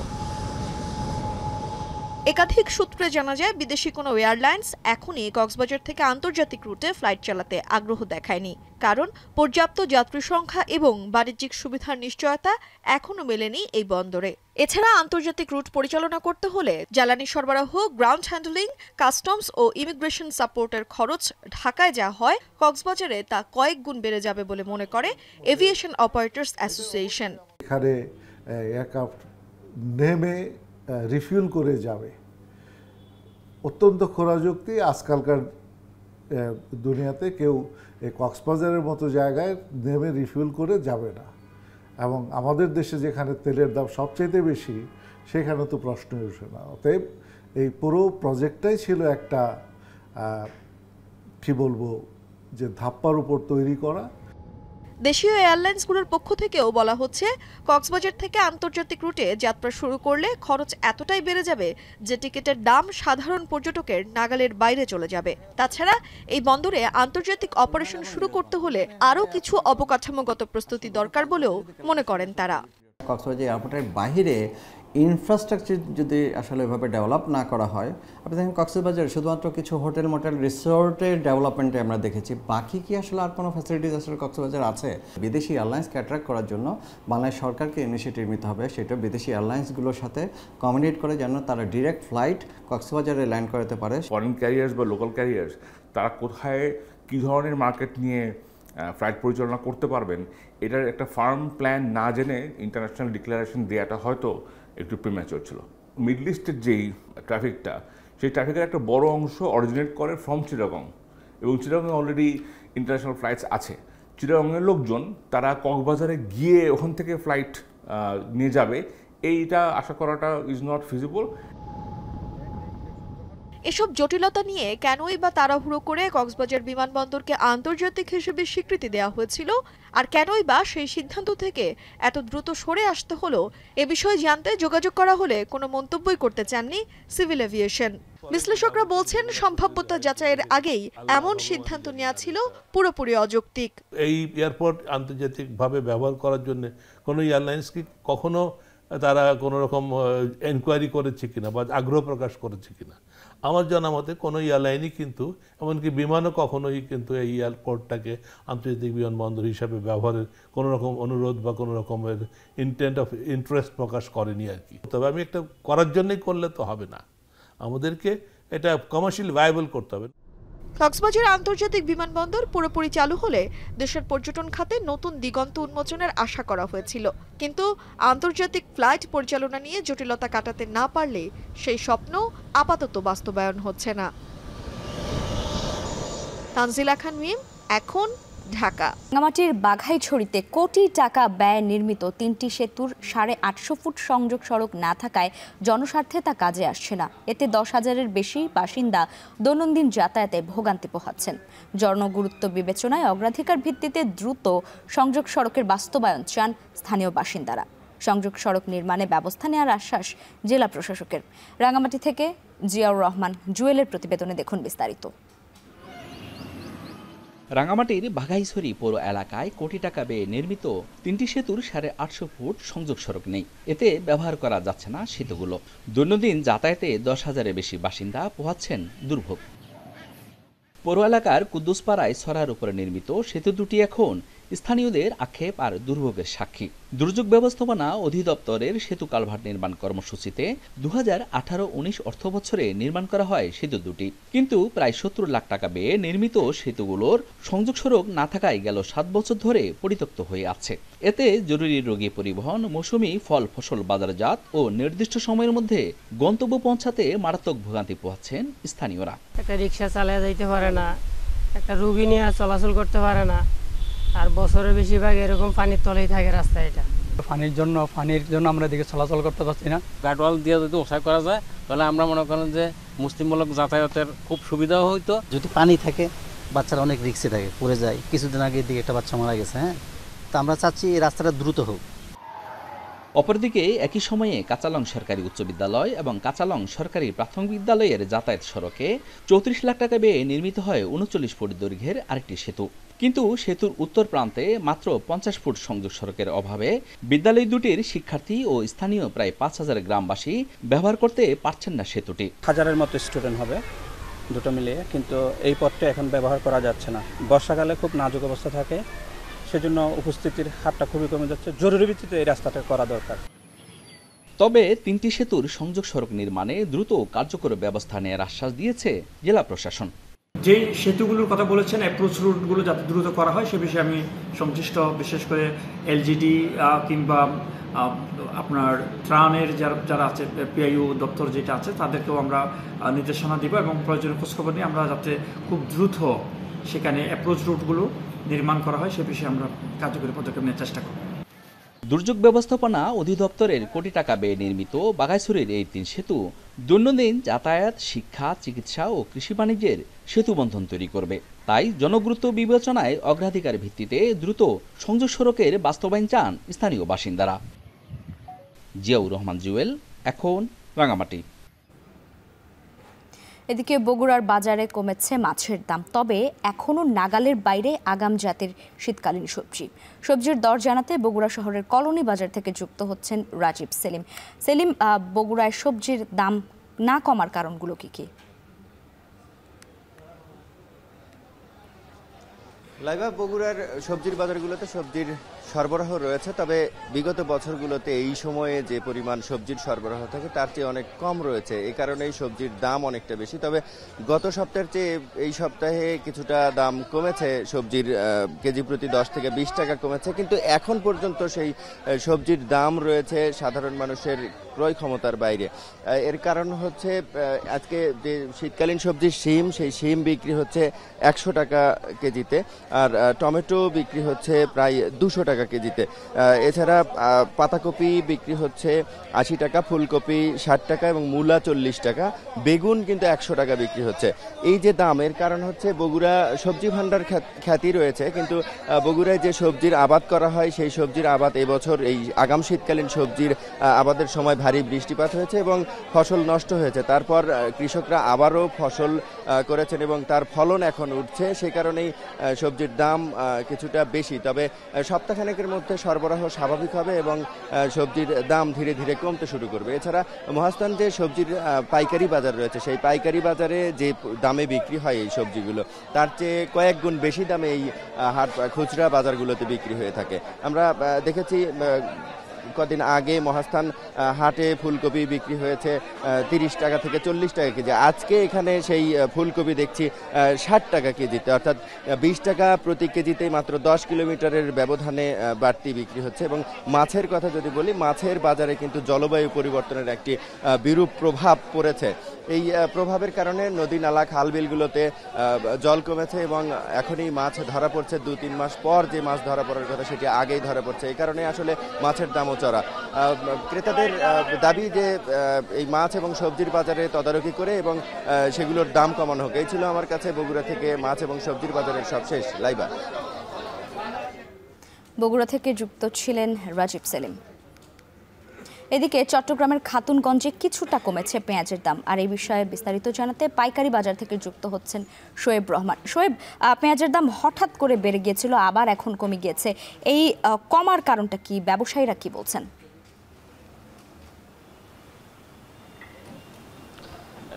একাধিক সূত্রে জানা যায় বিদেশি কোনো এয়ারলাইন্স এখনই কক্সবাজার থেকে আন্তর্জাতিক রুটে ফ্লাইট চালাতে আগ্রহ দেখায়নি, কারণ পর্যাপ্ত যাত্রী সংখ্যা এবং বাণিজ্যিক সুবিধার নিশ্চয়তা এখনো মেলেনি এই বন্দরে। এছাড়া আন্তর্জাতিক রুট পরিচালনা করতে হলে জ্বালানি সরবরাহ, গ্রাউন্ড হ্যান্ডলিং, কাস্টমস ও ইমিগ্রেশন সাপোর্টের খরচ ঢাকায় যা হয় কক্সবাজারে তা কয়েক গুণ বেড়ে যাবে বলে মনে করে এভিয়েশন অপারেটরস অ্যাসোসিয়েশন। এখানে এয়ারক্রাফট নেমে রিফিউল করে যাবে অত্যন্ত খোরাযুক্তি। আজকালকার দুনিয়াতে কেউ এই কক্সবাজারের মতো জায়গায় নেমে রিফিউল করে যাবে না, এবং আমাদের দেশে যেখানে তেলের দাম সবচেয়ে বেশি সেখানে তো প্রশ্নই ওঠে না। অতএব এই পুরো প্রজেক্টটাই ছিল একটা কি বলবো যে ধাপ্পার উপর তৈরি করা। দেশীয় এয়ারলাইন্সগুলোর পক্ষ থেকেও বলা হচ্ছে কক্সবাজার থেকে আন্তর্জাতিক রুটে যাত্রা শুরু করলে খরচ এতটাই বেড়ে যাবে যে টিকিটের দাম সাধারণ পর্যটকের নাগালের বাইরে চলে যাবে। তাছাড়া এই বন্দরে আন্তর্জাতিক অপারেশন শুরু করতে হলে আরও কিছু অবকাঠামোগত প্রস্তুতি দরকার বলেও মনে করেন তারা। কক্সবাজার এয়ারপোর্টের বাইরে ইনফ্রাস্ট্রাকচার যদি আসলে এভাবে ডেভেলপ না করা হয়, আপনি দেখেন কক্সবাজারে শুধুমাত্র কিছু হোটেল মোটেল রিসোর্টের ডেভেলপমেন্টে আমরা দেখেছি, বাকি কি আসলে আর কোনো ফ্যাসিলিটিস আসলে কক্সবাজার আছে? বিদেশি এয়ারলাইন্সকে অ্যাট্রাক্ট করার জন্য বাংলাদেশ সরকারকে ইনিশিয়েটিভ নিতে হবে, সেটা বিদেশি এয়ারলাইন্সগুলোর সাথে কমিউনিকেট করে যেন তারা ডিরেক্ট ফ্লাইট কক্সবাজারে ল্যান্ড করাতে পারে। ফরেন ক্যারিয়ার্স বা লোকাল ক্যারিয়ার্স তারা কোথায় কী ধরনের মার্কেট নিয়ে ফ্লাইট পরিচালনা করতে পারবেন, এটার একটা ফার্ম প্ল্যান না জেনে ইন্টারন্যাশনাল ডিক্লারেশন দেওয়াটা হয়তো একটু প্রিম্যাচুর ছিল। মিডল ইস্টের যেই ট্রাফিকটা, সেই ট্রাফিকের একটা বড় অংশ অরিজিনেট করে ফ্রম চিটাগং, এবং চিটাগংয়ে অলরেডি ইন্টারন্যাশনাল ফ্লাইটস আছে। চিটাগংয়ের লোকজন তারা কক্সবাজারে গিয়ে ওখান থেকে ফ্লাইট নিয়ে যাবে, এইটা আশা করাটা ইজ নট ফিজিবল। এসব জটিলতা নিয়ে কেনই বা তাড়াহুড়ো করে কক্সবাজার বিমানবন্দরকে আন্তর্জাতিক হিসেবে স্বীকৃতি দেওয়া হয়েছিল, আর কেনই বা সেই সিদ্ধান্ত থেকে এত দ্রুত সরে আসতে হলো, এ বিষয়ে জানতে যোগাযোগ করা হলে কোনো মন্তব্যই করতে চাননি সিভিল এভিয়েশন। বিশ্লেষকরা বলছেন সম্ভাব্যতা যাচাইয়ের আগেই এমন সিদ্ধান্ত নেওয়া ছিল পুরোপুরি অযৌক্তিক। এই এয়ারপোর্ট আন্তর্জাতিকভাবে ব্যবহার করার জন্য কোনো এয়ারলাইন্স কি কখনো তারা কোনো রকম এনকোয়ারি করেছে কিনা বা আগ্রহ প্রকাশ করেছে কিনা? আমার জানা মতে কোনো এয়ারলাইনই কিন্তু, এমনকি বিমানও কখনোই কিন্তু এই এয়ারপোর্টটাকে আন্তর্জাতিক বিমানবন্দর হিসাবে ব্যবহারের কোনো রকম অনুরোধ বা কোনো রকমের ইন্টারেস্ট প্রকাশ করেনি আর কি। তবে আমি একটা করার জন্যই করলে তো হবে না, আমাদেরকে এটা কমার্শিয়াল ভায়াবল করতে হবে। কক্সবাজার আন্তর্জাতিক বিমানবন্দর পুরোপুরি চালু হলে দেশের পর্যটন খাতে নতুন দিগন্ত উন্মোচনের আশা করা হয়েছিল, কিন্তু আন্তর্জাতিক ফ্লাইট পরিচালনা নিয়ে জটিলতা কাটাতে না পারলে সেই স্বপ্ন আপাতত বাস্তবায়ন হচ্ছে না। তানজিলা খান মিম, এখন, ঢাকা। রাঙামাটির বাঘাইছড়িতে কোটি টাকা ব্যয়ে নির্মিত 3টি সেতুর 850 ফুট সংযোগ সড়ক না থাকায় জনস্বার্থে তা কাজে আসছে না। এতে 10,000-এর বেশি বাসিন্দা দৈনন্দিন যাতায়াতে ভোগান্তি পোহাচ্ছেন। জনগুরুত্ব বিবেচনায় অগ্রাধিকার ভিত্তিতে দ্রুত সংযোগ সড়কের বাস্তবায়ন চান স্থানীয় বাসিন্দারা। সংযোগ সড়ক নির্মাণে ব্যবস্থা নেওয়ার আশ্বাস জেলা প্রশাসকের। রাঙামাটি থেকে জিয়াউর রহমান জুয়েলের প্রতিবেদনে দেখুন বিস্তারিত। রাঙামাটির বাঘাইছড়ি পৌর এলাকায় কোটি টাকা ব্যয়ে নির্মিত 3টি সেতুর 850 ফুট সংযোগ সড়ক নেই। এতে ব্যবহার করা যাচ্ছে না সেতুগুলো। দৈনন্দিন যাতায়াতে 10,000-এর বেশি বাসিন্দা পোহাচ্ছেন দুর্ভোগ। পৌর এলাকার কুদ্দুসপাড়ায় ছড়ার উপরে নির্মিত সেতু দুটি এখন স্থানীয়দের আক্ষেপ আর দুর্ভোগের সাক্ষী। দুর্যোগ ব্যবস্থাপনা অধিদপ্তরের সেতু কালভার্ট নির্মাণ কর্মসূচিতে 2018-19 অর্থবছরে নির্মাণ করা হয় সেতু দুটি, কিন্তু প্রায় 70 লাখ টাকা ব্যয়ে নির্মিত সেতুগুলোর সংযোগ সড়ক না থাকায় গেল 7 বছর ধরে পরিত্যক্ত হয়ে আছে। এতে জরুরি রোগী পরিবহন, মৌসুমি ফল ফসল বাজারজাত ও নির্দিষ্ট সময়ের মধ্যে গন্তব্য পৌঁছাতে মারাত্মক ভোগান্তি পোহাচ্ছেন স্থানীয়রা। একটা রিক্সা চালিয়ে যাইতে পারে না, একটা রোগী নিয়ে চলাচল করতে পারে না, আর বছরের বেশিরভাগ এরকম পানির তলেই থাকে রাস্তা। এটা পানির জন্য আমরা এদিকে চলাচল করতে পারছি না। গার্ডওয়াল দিয়ে যদি ওসাই করা যায় তাহলে আমরা মনে করেন যে মুসলিমমূলক যাতায়াতের খুব সুবিধাও হইতো। যদি পানি থাকে বাচ্চারা অনেক রিস্কে থাকে, পড়ে যায়। কিছুদিন আগে দিকে একটা বাচ্চা মারা গেছে। হ্যাঁ, তো আমরা চাচ্ছি এই রাস্তাটা দ্রুত হোক। অপরদিকে একই সময়ে কাঁচালং সরকারি উচ্চ বিদ্যালয় এবং কাঁচালং সরকারি প্রাথমিক বিদ্যালয়ের যাতায়াত সড়কে 34 লাখ টাকা ব্যয়ে নির্মিত হয় 39 ফুট দৈর্ঘ্যের আরেকটি সেতু। কিন্তু সেতুর উত্তর প্রান্তে মাত্র 50 ফুট সংযোগ সড়কের অভাবে বিদ্যালয় দুটির শিক্ষার্থী ও স্থানীয় প্রায় 5000 গ্রামবাসী ব্যবহার করতে পারছেন না সেতুটি। হাজারের মতো স্টুডেন্ট হবে দুটো মিলিয়ে, কিন্তু এই পথটা এখন ব্যবহার করা যাচ্ছে না। বর্ষাকালে খুব নাজুক অবস্থা থাকে, সেজন্য উপস্থিতির হারটা খুবই কমে যাচ্ছে। জরুরি ভিত্তিতে এই রাস্তাটা করা দরকার। তবে 3টি সেতুর সংযোগ সড়ক নির্মাণে দ্রুত কার্যকর ব্যবস্থা নেওয়ার আশ্বাস দিয়েছে জেলা প্রশাসন। যে সেতুগুলোর কথা বলেছেন, অ্যাপ্রোচ রুটগুলো যাতে দ্রুত করা হয় সে বিষয়ে আমি সন্তুষ্ট। বিশেষ করে এলজিডি কিংবা আপনার ত্রাণের যারা আছে, পিআইইউ দপ্তর যেটা আছে, তাদেরকেও আমরা নির্দেশনা দিব এবং প্রয়োজনীয় খোঁজখবর নিয়ে আমরা যাতে খুব দ্রুত সেখানে অ্যাপ্রোচ রুটগুলো নির্মাণ করা হয় সে বিষয়ে আমরা কার্যকরী পদক্ষেপ নেওয়ার চেষ্টা করব। দুর্যোগ ব্যবস্থাপনা অধিদপ্তরের কোটি টাকা ব্যয়ে নির্মিত বাঘাইছড়ির এই 3 সেতু দৈনন্দিন যাতায়াত, শিক্ষা, চিকিৎসা ও কৃষি বাণিজ্যের সেতুবন্ধন তৈরি করবে। তাই জনগুরুত্ব বিবেচনায় অগ্রাধিকার ভিত্তিতে দ্রুত সংযোগ সড়কের বাস্তবায়ন চান স্থানীয় বাসিন্দারা। জিয়াউর রহমান জুয়েল, এখন রাঙামাটি। এদিকে বগুড়ার বাজারে কমেছে মাছের দাম, তবে এখনও নাগালের বাইরে আগাম জাতের শীতকালীন সবজির দর জানাতে বগুড়া শহরের কলোনি বাজার থেকে যুক্ত হচ্ছেন রাজীব সেলিম। সেলিম, বগুড়ায় সবজির দাম না কমার কারণগুলো কি কি? লাইবা, বগুড়ার সবজির বাজারগুলোতে সবজির সরবরাহ রয়েছে, তবে বিগত বছরগুলোতে এই সময়ে যে পরিমাণ সবজির সরবরাহ থাকে তার চেয়ে অনেক কম রয়েছে। এই কারণেই সবজির দাম অনেকটা বেশি। তবে গত সপ্তাহের চেয়ে এই সপ্তাহে কিছুটা দাম কমেছে। সবজির কেজি প্রতি 10 থেকে 20 টাকা কমেছে, কিন্তু এখন পর্যন্ত সেই সবজির দাম রয়েছে সাধারণ মানুষের ক্রয় ক্ষমতার বাইরে। এর কারণ হচ্ছে আজকে যে শীতকালীন সবজি শিম, সেই শিম বিক্রি হচ্ছে 100 টাকা কেজিতে, আর টমেটো বিক্রি হচ্ছে প্রায় 200 টাকা কেজিতে। এছাড়া পাতাকপি বিক্রি হচ্ছে 80 টাকা, ফুলকপি 60 টাকা এবং মূলা 40 টাকা, বেগুন কিন্তু 100 টাকা বিক্রি হচ্ছে। এই যে দামের কারণ হচ্ছে বগুড়া সবজি ভান্ডার খ্যাতি রয়েছে, কিন্তু বগুড়ায় যে সবজির আবাদ করা হয় সেই সবজির আবাদ এবছর এই আগাম শীতকালীন সবজির আবাদের সময় ভারী বৃষ্টিপাত হয়েছে এবং ফসল নষ্ট হয়েছে। তারপর কৃষকরা আবারও ফসল করেছেন এবং তার ফলন এখন উঠছে, সে কারণেই সবজির দাম কিছুটা বেশি। তবে সপ্তাহখানেকের মধ্যে সরবরাহ স্বাভাবিক হবে এবং সবজির দাম ধীরে ধীরে কমতে শুরু করবে। এছাড়া মহাস্থান যে সবজির পাইকারি বাজার রয়েছে, সেই পাইকারি বাজারে যে দামে বিক্রি হয় এই সবজিগুলো, তার চেয়ে কয়েক গুণ বেশি দামে এই হাট খুচরা বাজারগুলোতে বিক্রি হয়ে থাকে। আমরা দেখেছি কদিন আগে মহাস্থান হাটে ফুলকপি বিক্রি হয়েছে 30 টাকা থেকে 40 টাকা কেজি। আজকে এখানে সেই ফুলকপি দেখছি 60 টাকা কেজিতে, অর্থাৎ 20 টাকা প্রতি কেজিতেই মাত্র 10 কিলোমিটারের ব্যবধানে বাড়তি বিক্রি হচ্ছে। এবং মাছের কথা যদি বলি, মাছের বাজারে কিন্তু জলবায়ু পরিবর্তনের একটি বিরূপ প্রভাব পড়েছে। এই প্রভাবের কারণে নদী, নালা, খাল, বিলগুলোতে জল কমেছে এবং এখনই মাছ ধরা পড়ছে। 2-3 মাস পর যে মাছ ধরা পড়ার কথা সেটি আগেই ধরা পড়ছে। এই কারণে আসলে মাছের দামও চড়া। ক্রেতাদের দাবি যে এই মাছ এবং সবজির বাজারে তদারকি করে এবং সেগুলোর দাম কমানো হোক। এই ছিল আমার কাছে বগুড়া থেকে মাছ এবং সবজির বাজারের সবশেষ লাইভা। বগুড়া থেকে যুক্ত ছিলেন রাজীব সেলিম। এদিকে চট্টগ্রামের খাতুনগঞ্জে কিছুটা কমেছে পেঁয়াজের দাম, আর এই বিষয়ে বিস্তারিত জানাতে পাইকারি বাজার থেকে যুক্ত হচ্ছেন শোয়েব রহমান। শোয়েব, পেঁয়াজের দাম হঠাৎ করে বেড়ে গিয়েছিল, আবার এখন কমে গিয়েছে, এই কমার কারণটা কি? ব্যবসায়ীরা কি বলছেন?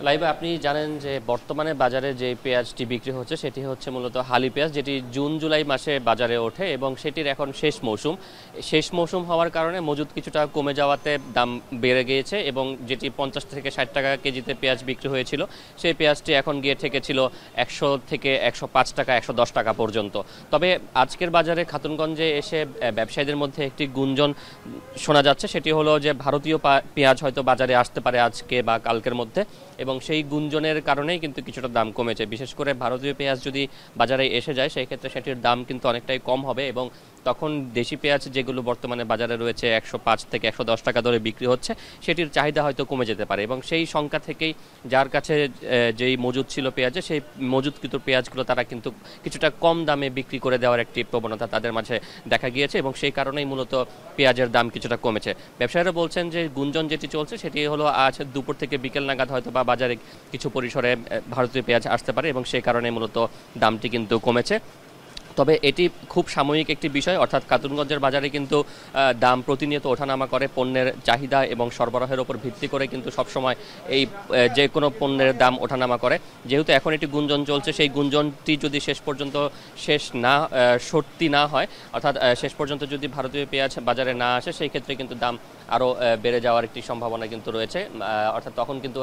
লাইভা, আপনি জানেন যে বর্তমানে বাজারে যে পেঁয়াজটি বিক্রি হচ্ছে সেটি হচ্ছে মূলত হালি পেঁয়াজ, যেটি জুন জুলাই মাসে বাজারে ওঠে এবং সেটির এখন শেষ মৌসুম হওয়ার কারণে মজুদ কিছুটা কমে যাওয়াতে দাম বেড়ে গিয়েছে এবং যেটি 50 থেকে 60 টাকা কেজিতে পেঁয়াজ বিক্রি হয়েছিল সেই পেঁয়াজটি এখন গিয়ে ঠেকেছিল 100 থেকে 105 টাকা, 110 টাকা পর্যন্ত। তবে আজকের বাজারে খাতুনগঞ্জে এসে ব্যবসায়ীদের মধ্যে একটি গুঞ্জন শোনা যাচ্ছে, সেটি হলো যে ভারতীয় পেঁয়াজ হয়তো বাজারে আসতে পারে আজকে বা কালকের মধ্যে, এবং সেই গুঞ্জনের কারণেই কিন্তু কিছুটা দাম কমেছে। বিশেষ করে ভারতীয় পেঁয়াজ যদি বাজারে এসে যায় সেই ক্ষেত্রে সেটির দাম কিন্তু অনেকটাই কম হবে এবং তখন দেশি পেঁয়াজ যেগুলো বর্তমানে বাজারে রয়েছে 105 থেকে 110 টাকা দরে বিক্রি হচ্ছে, সেটির চাহিদা হয়তো কমে যেতে পারে এবং সেই সংখ্যা থেকেই যার কাছে যেই মজুদ ছিল পেঁয়াজে, সেই মজুদকৃত পেঁয়াজগুলো তারা কিন্তু কিছুটা কম দামে বিক্রি করে দেওয়ার একটি প্রবণতা তাদের মাঝে দেখা গিয়েছে এবং সেই কারণেই মূলত পেঁয়াজের দাম কিছুটা কমেছে। ব্যবসায়ীরা বলছেন যে গুঞ্জন যেটি চলছে সেটি হলো আজ দুপুর থেকে বিকেল নাগাদ হয়তো বা বাজারে কিছু পরিসরে ভারতীয় পেঁয়াজ আসতে পারে এবং সেই কারণে মূলত দামটি কিন্তু কমেছে। তবে এটি খুব সাময়িক একটি বিষয়, অর্থাৎ খাতুনগঞ্জের বাজারে কিন্তু দাম প্রতিনিয়ত ওঠানামা করে পণ্যের চাহিদা এবং সরবরাহের উপর ভিত্তি করে কিন্তু সবসময় এই যে কোনো পণ্যের দাম ওঠানামা করে। যেহেতু এখন একটি গুঞ্জন চলছে, সেই গুঞ্জনটি যদি শেষ পর্যন্ত সত্যি না হয়, অর্থাৎ শেষ পর্যন্ত যদি ভারতীয় পেঁয়াজ বাজারে না আসে, সেই ক্ষেত্রে কিন্তু দাম আরও বেড়ে যাওয়ার একটি সম্ভাবনা কিন্তু রয়েছে। অর্থাৎ তখন কিন্তু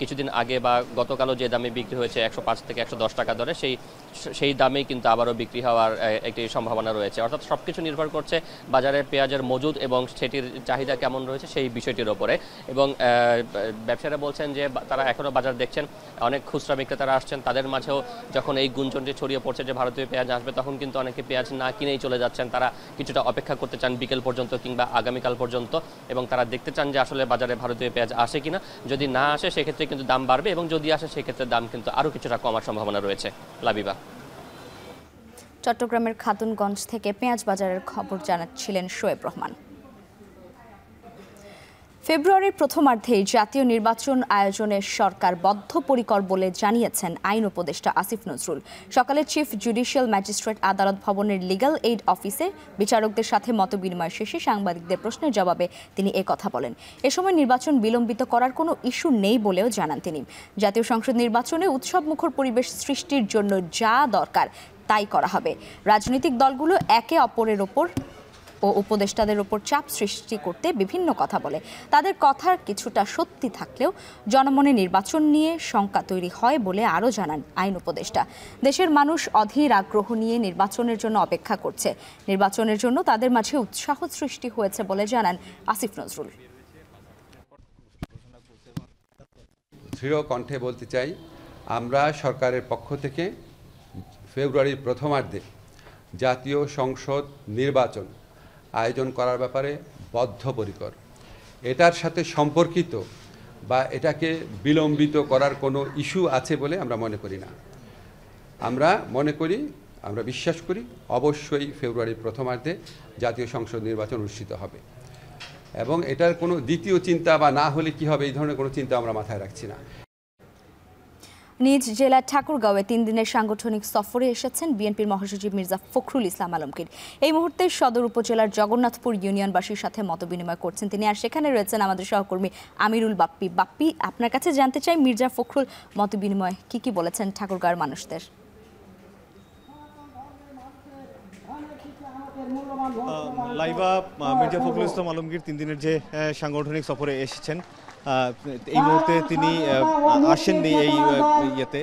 কিছুদিন আগে বা গতকালও যে দামে বিক্রি হয়েছে 105 থেকে 110 টাকা দরে, সেই দামেই কিন্তু আবারও বিক্রি হওয়ার একটি সম্ভাবনা রয়েছে। অর্থাৎ সব কিছু নির্ভর করছে বাজারে পেঁয়াজের মজুদ এবং সেটির চাহিদা কেমন রয়েছে সেই বিষয়টির ওপরে। এবং ব্যবসায়ীরা বলছেন যে তারা এখনও বাজার দেখছেন, অনেক খুচরা বিক্রেতারা আসছেন, তাদের মাঝেও যখন এই গুঞ্জনটি ছড়িয়ে পড়ছে যে ভারতীয় পেঁয়াজ আসবে, তখন কিন্তু অনেকে পেঁয়াজ না কিনেই চলে যাচ্ছেন। তারা কিছুটা অপেক্ষা করতে চান বিকেল পর্যন্ত কিংবা আগামীকাল পর্যন্ত, এবং তারা দেখতে চান যে আসলে বাজারে ভারতীয় পেঁয়াজ আসে কিনা। যদি না আসে সেক্ষেত্রে কিন্তু দাম বাড়বে এবং যদি আসে সেক্ষেত্রে দাম কিন্তু আরও কিছুটা কমার সম্ভাবনা রয়েছে। লাবিবা। চট্টগ্রামের খাতুনগঞ্জ থেকে পেঁয়াজ বাজারের খবর জানাচ্ছিলেন শোয়েব রহমান। ফেব্রুয়ারির প্রথমার্ধেই জাতীয় নির্বাচন আয়োজনে সরকার বদ্ধপরিকর বলে জানিয়েছেন আইন উপদেষ্টা আসিফ নজরুল। সকালে চিফ জুডিশিয়াল ম্যাজিস্ট্রেট আদালত ভবনের লিগ্যাল এইড অফিসে বিচারকদের সাথে মতবিনিময় শেষে সাংবাদিকদের প্রশ্নের জবাবে তিনি কথা বলেন। এ সময় নির্বাচন বিলম্বিত করার কোনো ইস্যু নেই বলেও জানান তিনি। জাতীয় সংসদ নির্বাচনে উৎসবমুখর পরিবেশ সৃষ্টির জন্য যা দরকার তাই করা হবে। রাজনৈতিক দলগুলো একে অপরের ওপর ও উপদেষ্টাদের উপর চাপ সৃষ্টি করতে বিভিন্ন কথা বলে। তাদের কথার কিছুটা সত্যি থাকলেও জনমনে নির্বাচন নিয়ে শঙ্কা তৈরি হয় বলে আরও জানান আইন উপদেষ্টা। দেশের মানুষ অধীর আগ্রহ নিয়ে নির্বাচনের জন্য অপেক্ষা করছে। নির্বাচনের জন্য তাদের মাঝে উৎসাহ সৃষ্টি হয়েছে বলে জানান আসিফ নজরুল। দৃঢ় কণ্ঠে বলতে চাই, আমরা সরকারের পক্ষ থেকে ফেব্রুয়ারির প্রথমার্ধে জাতীয় সংসদ নির্বাচন আয়োজন করার ব্যাপারে বদ্ধপরিকর। এটার সাথে সম্পর্কিত বা এটাকে বিলম্বিত করার কোনো ইস্যু আছে বলে আমরা মনে করি না। আমরা বিশ্বাস করি অবশ্যই ফেব্রুয়ারির প্রথমার্ধে জাতীয় সংসদ নির্বাচন অনুষ্ঠিত হবে এবং এটার কোনো দ্বিতীয় চিন্তা বা না হলে কি হবে এই ধরনের কোনো চিন্তা আমরা মাথায় রাখছি না। নিজ জেলা ঠাকুরগাঁওয়ে 3 দিনের সাংগঠনিক সফরে এসেছেন বিএনপির মহাসচিব মির্জা ফখরুল ইসলাম আলমগীর। এই মুহূর্তে সদর উপজেলার জগন্নাথপুর ইউনিয়নবাসীর সাথে মতবিনিময় করছেন তিনি। আর সেখানে রয়েছেন আমাদের সহকর্মী আমিরুল বাপ্পি। বাপ্পি, আপনার কাছে জানতে চাই মির্জা ফখরুল মতবিনিময় কি বলেছেন ঠাকুরগাঁওয়ের মানুষদের? লাইবা, মির্জা ফখরুল ইসলাম আলমগীর 3 দিনের যে সাংগঠনিক সফরে এসেছেন, এই মুহূর্তে তিনি আসেননি এই ইয়েতে।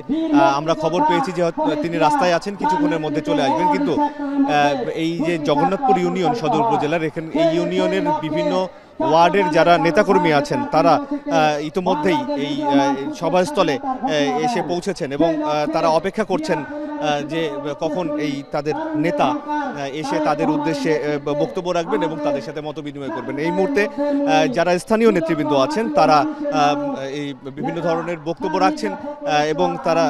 আমরা খবর পেয়েছি যে তিনি রাস্তায় আছেন, কিছুক্ষণের মধ্যে চলে আসবেন। কিন্তু এই যে জগন্নাথপুর ইউনিয়ন সদর উপজেলার এখানে এই ইউনিয়নের বিভিন্ন ওয়ার্ডের যারা নেতাকর্মী আছেন তারা ইতিমধ্যেই এই সভাস্থলে এসে পৌঁছেছেন এবং তারা অপেক্ষা করছেন যে কখন এই তাদের নেতা এসে তাদের উদ্দেশ্যে বক্তব্য রাখবেন এবং তাদের সাথে মতবিনিময় করবেন। এই মুহূর্তে যারা স্থানীয় নেতৃবৃন্দ আছেন তারা এই বিভিন্ন ধরনের বক্তব্য রাখছেন এবং তারা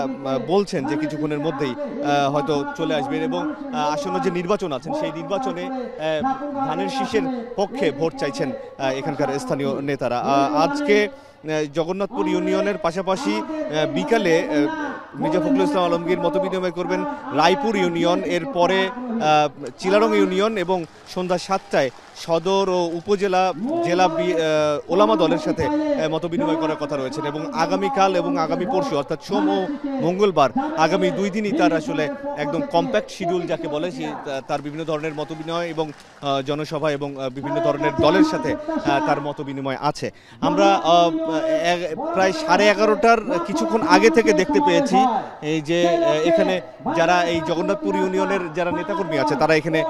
বলছেন যে কিছুক্ষণের মধ্যেই হয়তো চলে আসবেন এবং আসন্ন যে নির্বাচন আছেন সেই নির্বাচনে ধানের শীষের পক্ষে ভোট চাইছেন এখানকার স্থানীয় নেতারা। আজকে জগন্নাথপুর ইউনিয়নের পাশাপাশি বিকালে মির্জা ফখরুল ইসলাম আলমগীর মতবিনিময় করবেন রায়পুর ইউনিয়ন, এরপরে চিলারং ইউনিয়ন এবং সন্ধ্যা 7টায় সদর ও উপজেলা জেলা ওলামা দলের সাথে মতবিনিময় করার কথা রয়েছেন এবং আগামীকাল এবং আগামী পরশু অর্থাৎ সোম ও মঙ্গলবার আগামী 2 দিনই তার আসলে একদম কম্প্যাক্ট শিডিউল যাকে বলে তার বিভিন্ন ধরনের মতবিনিময় এবং জনসভা এবং বিভিন্ন ধরনের দলের সাথে তার মতবিনিময় আছে। আমরা প্রায় 11:30টার কিছুক্ষণ আগে থেকে দেখতে পেয়েছি এই যে এখানে যারা এই জগন্নাথপুর ইউনিয়নের যারা নেতাকর্মী আছে তারা এখানে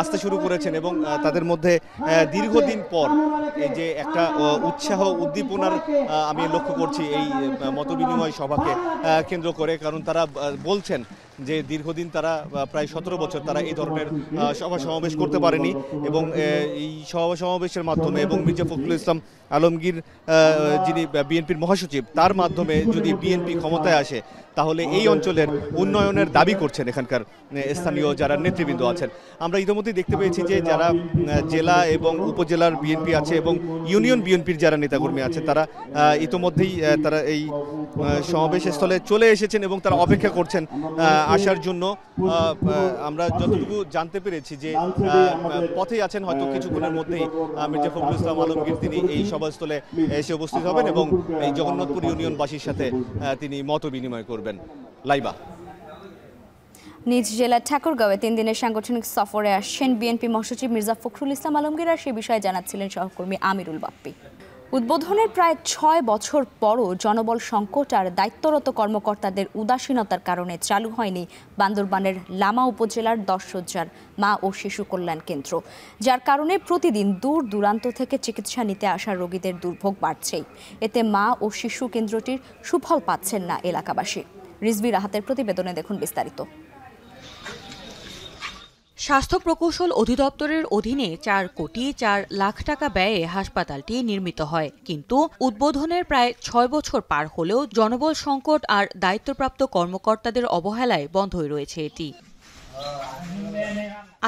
আসতে শুরু করেছেন এবং তাদের মধ্যে দীর্ঘদিন পর এই যে একটা উৎসাহ উদ্দীপনার আমি লক্ষ্য করছি এই মতবিনিময় সভাকে কেন্দ্র করে, কারণ তারা বলছেন যে দীর্ঘদিন তারা প্রায় 17 বছর তারা এই ধরনের সভা সমাবেশ করতে পারেনি এবং এই সভা সমাবেশের মাধ্যমে এবং মির্জা ফখরুল ইসলাম আলমগীর যিনি বিএনপির মহাসচিব তার মাধ্যমে যদি বিএনপি ক্ষমতায় আসে তাহলে এই অঞ্চলের উন্নয়নের দাবি করছেন এখানকার স্থানীয় যারা নেতৃবৃন্দ আছেন। আমরা ইতিমধ্যেই দেখতে পেয়েছি যে যারা জেলা এবং উপজেলার বিএনপি আছে এবং ইউনিয়ন বিএনপির যারা নেতাকর্মী আছে তারা ইতিমধ্যেই তারা এই সমাবেশ স্থলে চলে এসেছেন এবং তারা অপেক্ষা করছেন আসার জন্য। আমরা যতটুকু জানতে পেরেছি যে পথেই আছেন, হয়তো কিছুক্ষণের মধ্যেই মির্জা ফখরুল ইসলাম আলমগীর তিনি এই সভাস্থলে এসে উপস্থিত হবেন এবং এই জগন্নাথপুর ইউনিয়নবাসীর সাথে তিনি মত বিনিময় করবেন। লাইবা নিজ জেলা ঠাকুরগাঁওয়ে 3 দিনের সাংগঠনিক সফরে আসছেন বিএনপি মহাসচিব মির্জা ফখরুল ইসলাম আলমগীর, আর সে বিষয়ে জানাচ্ছিলেন সহকর্মী আমিরুল বাপ্পি। উদ্বোধনের প্রায় 6 বছর পরও জনবল সংকট আর দায়িত্বরত কর্মকর্তাদের উদাসীনতার কারণে চালু হয়নি বান্দরবানের লামা উপজেলার 10 শয্যার মা ও শিশু কল্যাণ কেন্দ্র, যার কারণে প্রতিদিন দূর দূরান্ত থেকে চিকিৎসা নিতে আসা রোগীদের দুর্ভোগ বাড়ছেই। এতে মা ও শিশু কেন্দ্রটির সুফল পাচ্ছেন না এলাকাবাসী। রিজভি রাহাতের প্রতিবেদনে দেখুন বিস্তারিত। স্বাস্থ্য প্রকৌশল অধিদপ্তরের অধীনে 4 কোটি 4 লাখ টাকা ব্যয়ে হাসপাতালটি নির্মিত হয়, কিন্তু উদ্বোধনের প্রায় 6 বছর পার হলেও জনবল সংকট আর দায়িত্বপ্রাপ্ত কর্মকর্তাদের অবহেলায় বন্ধই রয়েছে এটি।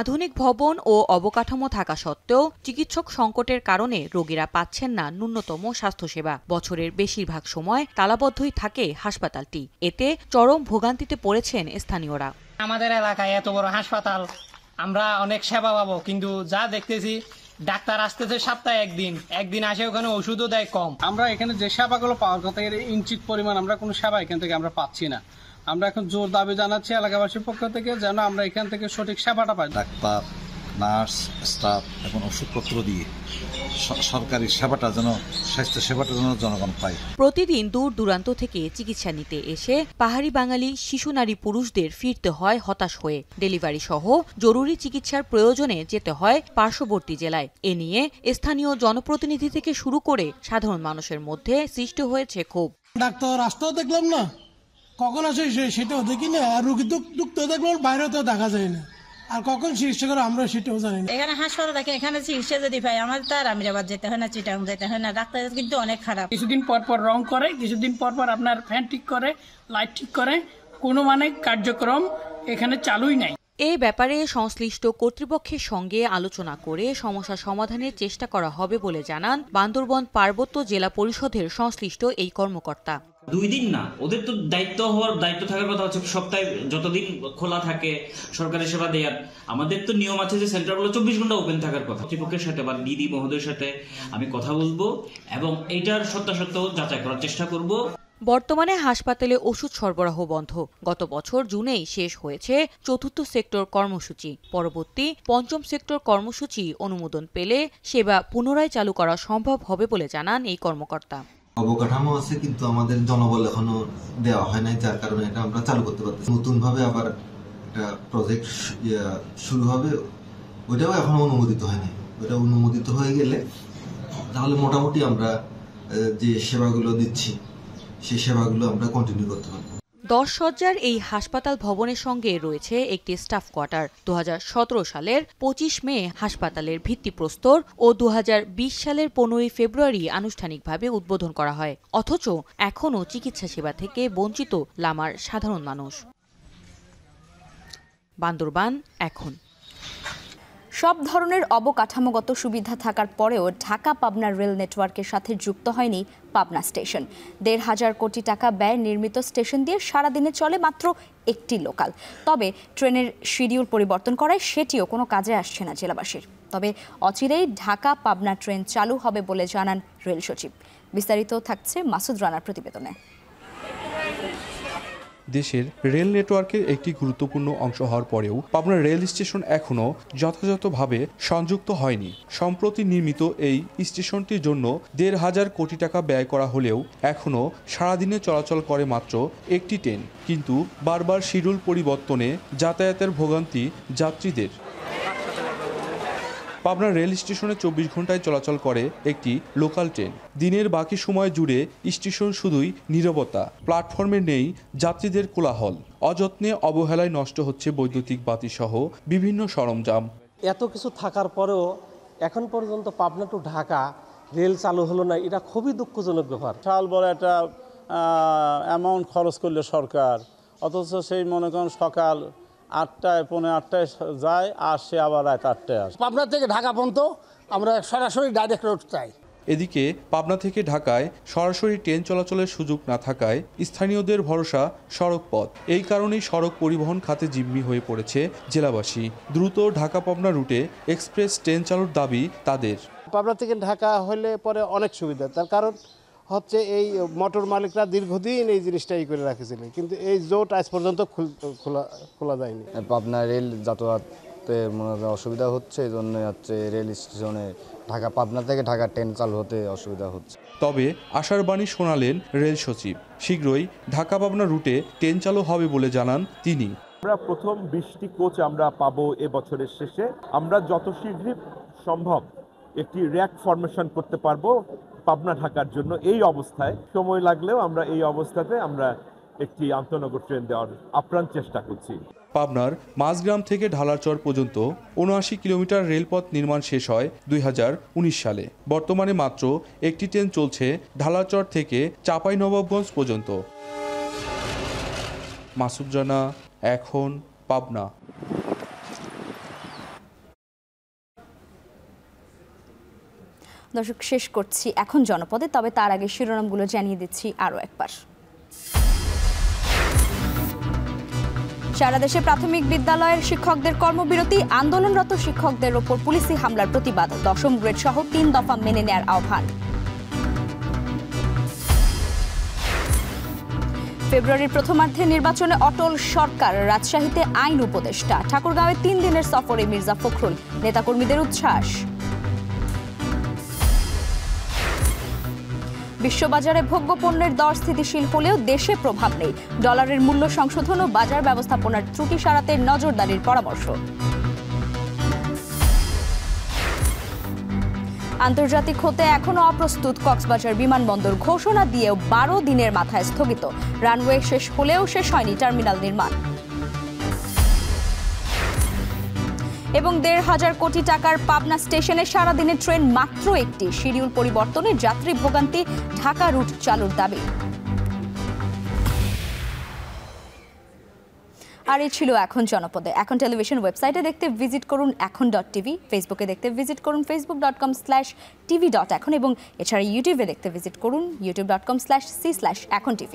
আধুনিক ভবন ও অবকাঠামো থাকা সত্ত্বেও চিকিৎসক সংকটের কারণে রোগীরা পাচ্ছেন না ন্যূনতম স্বাস্থ্যসেবা। বছরের বেশিরভাগ সময় তালাবদ্ধই থাকে হাসপাতালটি। এতে চরম ভোগান্তিতে পড়েছেন স্থানীয়রা। আমাদের এলাকায় এত বড় হাসপাতাল, আমরা অনেক সেবা পাবো, কিন্তু যা দেখতেছি ডাক্তার আসতেছে সপ্তাহে একদিন আসে, ওখানে ওষুধও দেয় কম। আমরা এখানে যে সেবাগুলো পাওয়ার কথা এর ইঞ্চিত পরিমাণ আমরা কোনো সেবা এখান থেকে আমরা পাচ্ছি না। আমরা এখন জোর দাবি জানাচ্ছি এলাকাবাসীর পক্ষ থেকে যেন আমরা এখান থেকে সঠিক সেবাটা পাই। ডাক্তার, নার্স, স্টাফ এবং ওষুধপত্র দিয়ে সরকারি সেবাটা যেন, স্বাস্থ্য সেবাটা যেন জনগণ পায়। প্রতিদিন দূর দূরান্ত থেকে চিকিৎসা নিতে এসে পাহাড়ি বাঙালি শিশু, নারী, পুরুষদের ফিরতে হয় হতাশ হয়ে। ডেলিভারি সহ জরুরি চিকিৎসার প্রয়োজনে যেতে হয় পার্শ্ববর্তী জেলায়। এ নিয়ে স্থানীয় জনপ্রতিনিধি থেকে শুরু করে সাধারণ মানুষের মধ্যে সৃষ্টি হয়েছে ক্ষোভ। ডাক্তার রাস্তাও দেখলাম না, কখন আসে সেটাও দেখি না, আর রুগী দুঃখ দেখলাম বাইরেও তো দেখা যায় না, আর কখন চিকিৎসা করে আমরা সেটাও জানি না। এখানে হাসপাতাল থাকে, এখানে চিকিৎসা যদি পাই আমাদের তো আর আমিরাবাদ যেতে হয় না, চিটাগাং যেতে হয় না। ডাক্তার কিন্তু অনেক খারাপ। কিছুদিন পর পর রং করে, কিছুদিন পর পর আপনার ফ্যান ঠিক করে, লাইট ঠিক করে, কোনো কার্যক্রম এখানে চালুই নাই। এই ব্যাপারে সংশ্লিষ্ট কর্তৃপক্ষের সঙ্গে আলোচনা করে সমস্যা সমাধানের চেষ্টা করা হবে বলে জানান বান্দরবান পার্বত্য জেলা পরিষদের সংশ্লিষ্ট এই কর্মকর্তা। 2 দিন না, ওদের তো দায়িত্ব থাকার কথা হচ্ছে সপ্তাহে যতদিন খোলা থাকে সরকারি সেবা দেওয়ার। আমাদের তো নিয়ম আছে যে সেন্টারগুলো 24 ঘন্টা ওপেন থাকার কথা। কর্তৃপক্ষের সাথে বা দিদি মহোদয়ের সাথে আমি কথা বলবো এবং এইটার সত্যাসত্য যাচাই করার চেষ্টা করব। বর্তমানে হাসপাতালে ওষুধ সরবরাহ বন্ধ। গত বছর জুনেই শেষ হয়েছে 4র্থ সেক্টর কর্মসূচি। পরবর্তী 5ম সেক্টর কর্মসূচি অনুমোদন পেলে সেবা পুনরায় চালু করা সম্ভব হবে বলে জানান এই কর্মকর্তা। অবকাঠামো আছে, কিন্তু আমাদের জনবল এখনো দেওয়া হয় নাই, যার কারণে এটা আমরা চালু করতে পারতেছি। নতুন ভাবে আবার একটা প্রজেক্ট শুরু হবে, ওইটাও এখনো অনুমোদিত হয়নি। ওইটা অনুমোদিত হয়ে গেলে তাহলে মোটামুটি আমরা যে সেবাগুলো দিচ্ছি সেই সেবাগুলো আমরা কন্টিনিউ করতে পারবো। 10 শয্যার এই হাসপাতাল ভবনের সঙ্গে রয়েছে একটি স্টাফ কোয়ার্টার। 2017 সালের 25 মে হাসপাতালের ভিত্তিপ্রস্তর ও 2020 সালের 15 ফেব্রুয়ারি আনুষ্ঠানিকভাবে উদ্বোধন করা হয়। অথচ এখনও চিকিৎসা সেবা থেকে বঞ্চিত লামার সাধারণ মানুষ। বান্দরবান এখন। সব ধরনের অবকাঠামোগত সুবিধা থাকার পরেও ঢাকা পাবনা রেল নেটওয়ার্কের সাথে যুক্ত হয়নি পাবনা স্টেশন। 1,500 কোটি টাকা ব্যয় নির্মিত স্টেশন দিয়ে সারাদিনে চলে মাত্র একটি লোকাল। তবে ট্রেনের শিডিউল পরিবর্তন করায় সেটিও কোনো কাজে আসছে না জেলাবাসীর। তবে অচিরেই ঢাকা পাবনা ট্রেন চালু হবে বলে জানান রেল সচিব। বিস্তারিত থাকছে মাসুদ রানার প্রতিবেদনে। দেশের রেল নেটওয়ার্কের একটি গুরুত্বপূর্ণ অংশ হওয়ার পরেও পাবনা রেল স্টেশন এখনও যথাযথভাবে সংযুক্ত হয়নি। সম্প্রতি নির্মিত এই স্টেশনটির জন্য 1,500 কোটি টাকা ব্যয় করা হলেও এখনও সারাদিনে চলাচল করে মাত্র একটি ট্রেন। কিন্তু বারবার শিডিউল পরিবর্তনে যাতায়াতের ভোগান্তি যাত্রীদের। পাবনা রেল স্টেশনে 24 ঘন্টায় চলাচল করে একটি লোকাল ট্রেন। দিনের বাকি সময় জুড়ে স্টেশন শুধুই নীরবতা, প্ল্যাটফর্মে নেই যাত্রীদের কোলাহল, অযত্নে অবহেলায় নষ্ট হচ্ছে বৈদ্যুতিক বাতি সহ বিভিন্ন সরঞ্জাম। এত কিছু থাকার পরেও এখন পর্যন্ত পাবনা টু ঢাকা রেল চালু হলো না, এটা খুবই দুঃখজনক ব্যাপার। বিশাল বড় একটা অ্যামাউন্ট খরচ করলো সরকার, অথচ সেই মনে করেন সকাল 8টায় 8:45 যায় আর সে আবার রাত 8টায় আসে। পাবনা থেকে ঢাকা পর্যন্ত আমরা সরাসরি ডাইরেক্ট রুট চাই। এদিকে পাবনা থেকে ঢাকায় সরাসরি ট্রেন চলাচলের সুযোগ না থাকায় স্থানীয়দের ভরসা সড়ক পথ। এই কারণেই সড়ক পরিবহন খাতে জিম্মি হয়ে পড়েছে জেলাবাসী। দ্রুত ঢাকা পাবনা রুটে এক্সপ্রেস ট্রেন চালুর দাবি তাদের। পাবনা থেকে ঢাকা হলে পরে অনেক সুবিধা, তার কারণ হচ্ছে এই মোটর মালিকরা দীর্ঘদিন এই জিনিসটাই করে রাখেছিলেন, কিন্তু এই জোট আজ পর্যন্ত খোলা যায়নি। পাবনা রেল যাতায়াতে অসুবিধা হচ্ছে, এই জন্য হচ্ছে রেল স্টেশনে ঢাকা পাবনা থেকে ঢাকা ট্রেন চালু হতে অসুবিধা হচ্ছে। তবে আশার বাণী শোনালেন রেল সচিব, শীঘ্রই ঢাকা পাবনা রুটে ট্রেন চালু হবে বলে জানান তিনি। আমরা প্রথম 20টি কোচ আমরা পাবো এবছরের শেষে। আমরা যত শীঘ্রই সম্ভব একটি র্যাক ফরমেশন করতে পারবো পাবনা ঢাকার জন্য। এই অবস্থায় সময় লাগলেও আমরা এই অবস্থাতে আমরা একটি আন্তনগর ট্রেন দেওয়ার আপ্রাণ চেষ্টা করছি। পাবনার মাঝগ্রাম থেকে ঢালারচর পর্যন্ত ৭৯ কিলোমিটার রেলপথ নির্মাণ শেষ হয় 2019 সালে। বর্তমানে মাত্র একটি ট্রেন চলছে ঢালারচর থেকে চাঁপাইনবাবগঞ্জ পর্যন্ত। মাসুদ রানা, এখন পাবনা। দর্শক, শেষ করছি এখন জনপদে, তবে তার আগে শিরোনামগুলো জানিয়ে দিচ্ছি আরও একবার। সারা দেশে প্রাথমিক বিদ্যালয়ের শিক্ষকদের কর্মবিরতি, আন্দোলনরত শিক্ষকদের ওপর পুলিশি হামলার প্রতিবাদ, 10ম গ্রেড সহ 3 দফা মেনে নেয়ার আহ্বান। ফেব্রুয়ারির প্রথমার্ধে নির্বাচনে অটল সরকার, রাজশাহীতে আইন উপদেষ্টা। ঠাকুরগাঁওয়ে 3 দিনের সফরে মির্জা ফখরুল, নেতাকর্মীদের উচ্ছ্বাস। বিশ্ববাজারে ভোগ্যপণ্যের দর স্থিতিশীল হলেও দেশে প্রভাব নেই। ডলারের মূল্য সংশোধন ও বাজার ব্যবস্থাপনার ত্রুটি সারাতে নজরদারির পরামর্শ। আন্তর্জাতিক হতে এখনো অপ্রস্তুত কক্সবাজার বিমানবন্দর, ঘোষণা দিয়েও 12 দিনের মাথায় স্থগিত। রানওয়ে শেষ হলেও শেষ হয়নি টার্মিনাল নির্মাণ। এবং 1,500 কোটি টাকার পাবনা স্টেশনে সারাদিনে ট্রেন মাত্র একটি, শিডিউল পরিবর্তনে যাত্রী ভোগান্তি, ঢাকা রুট চালুর দাবি। আর এই ছিল এখন জনপদে। এখন টেলিভিশন ওয়েবসাইটে দেখতে ভিজিট করুন এখন.টিভি, ফেসবুকে দেখতে ভিজিট করুন facebook.com/tv.এখন এবং এছাড়া ইউটিউবে দেখতে ভিজিট করুন youtube.com/c/echontv।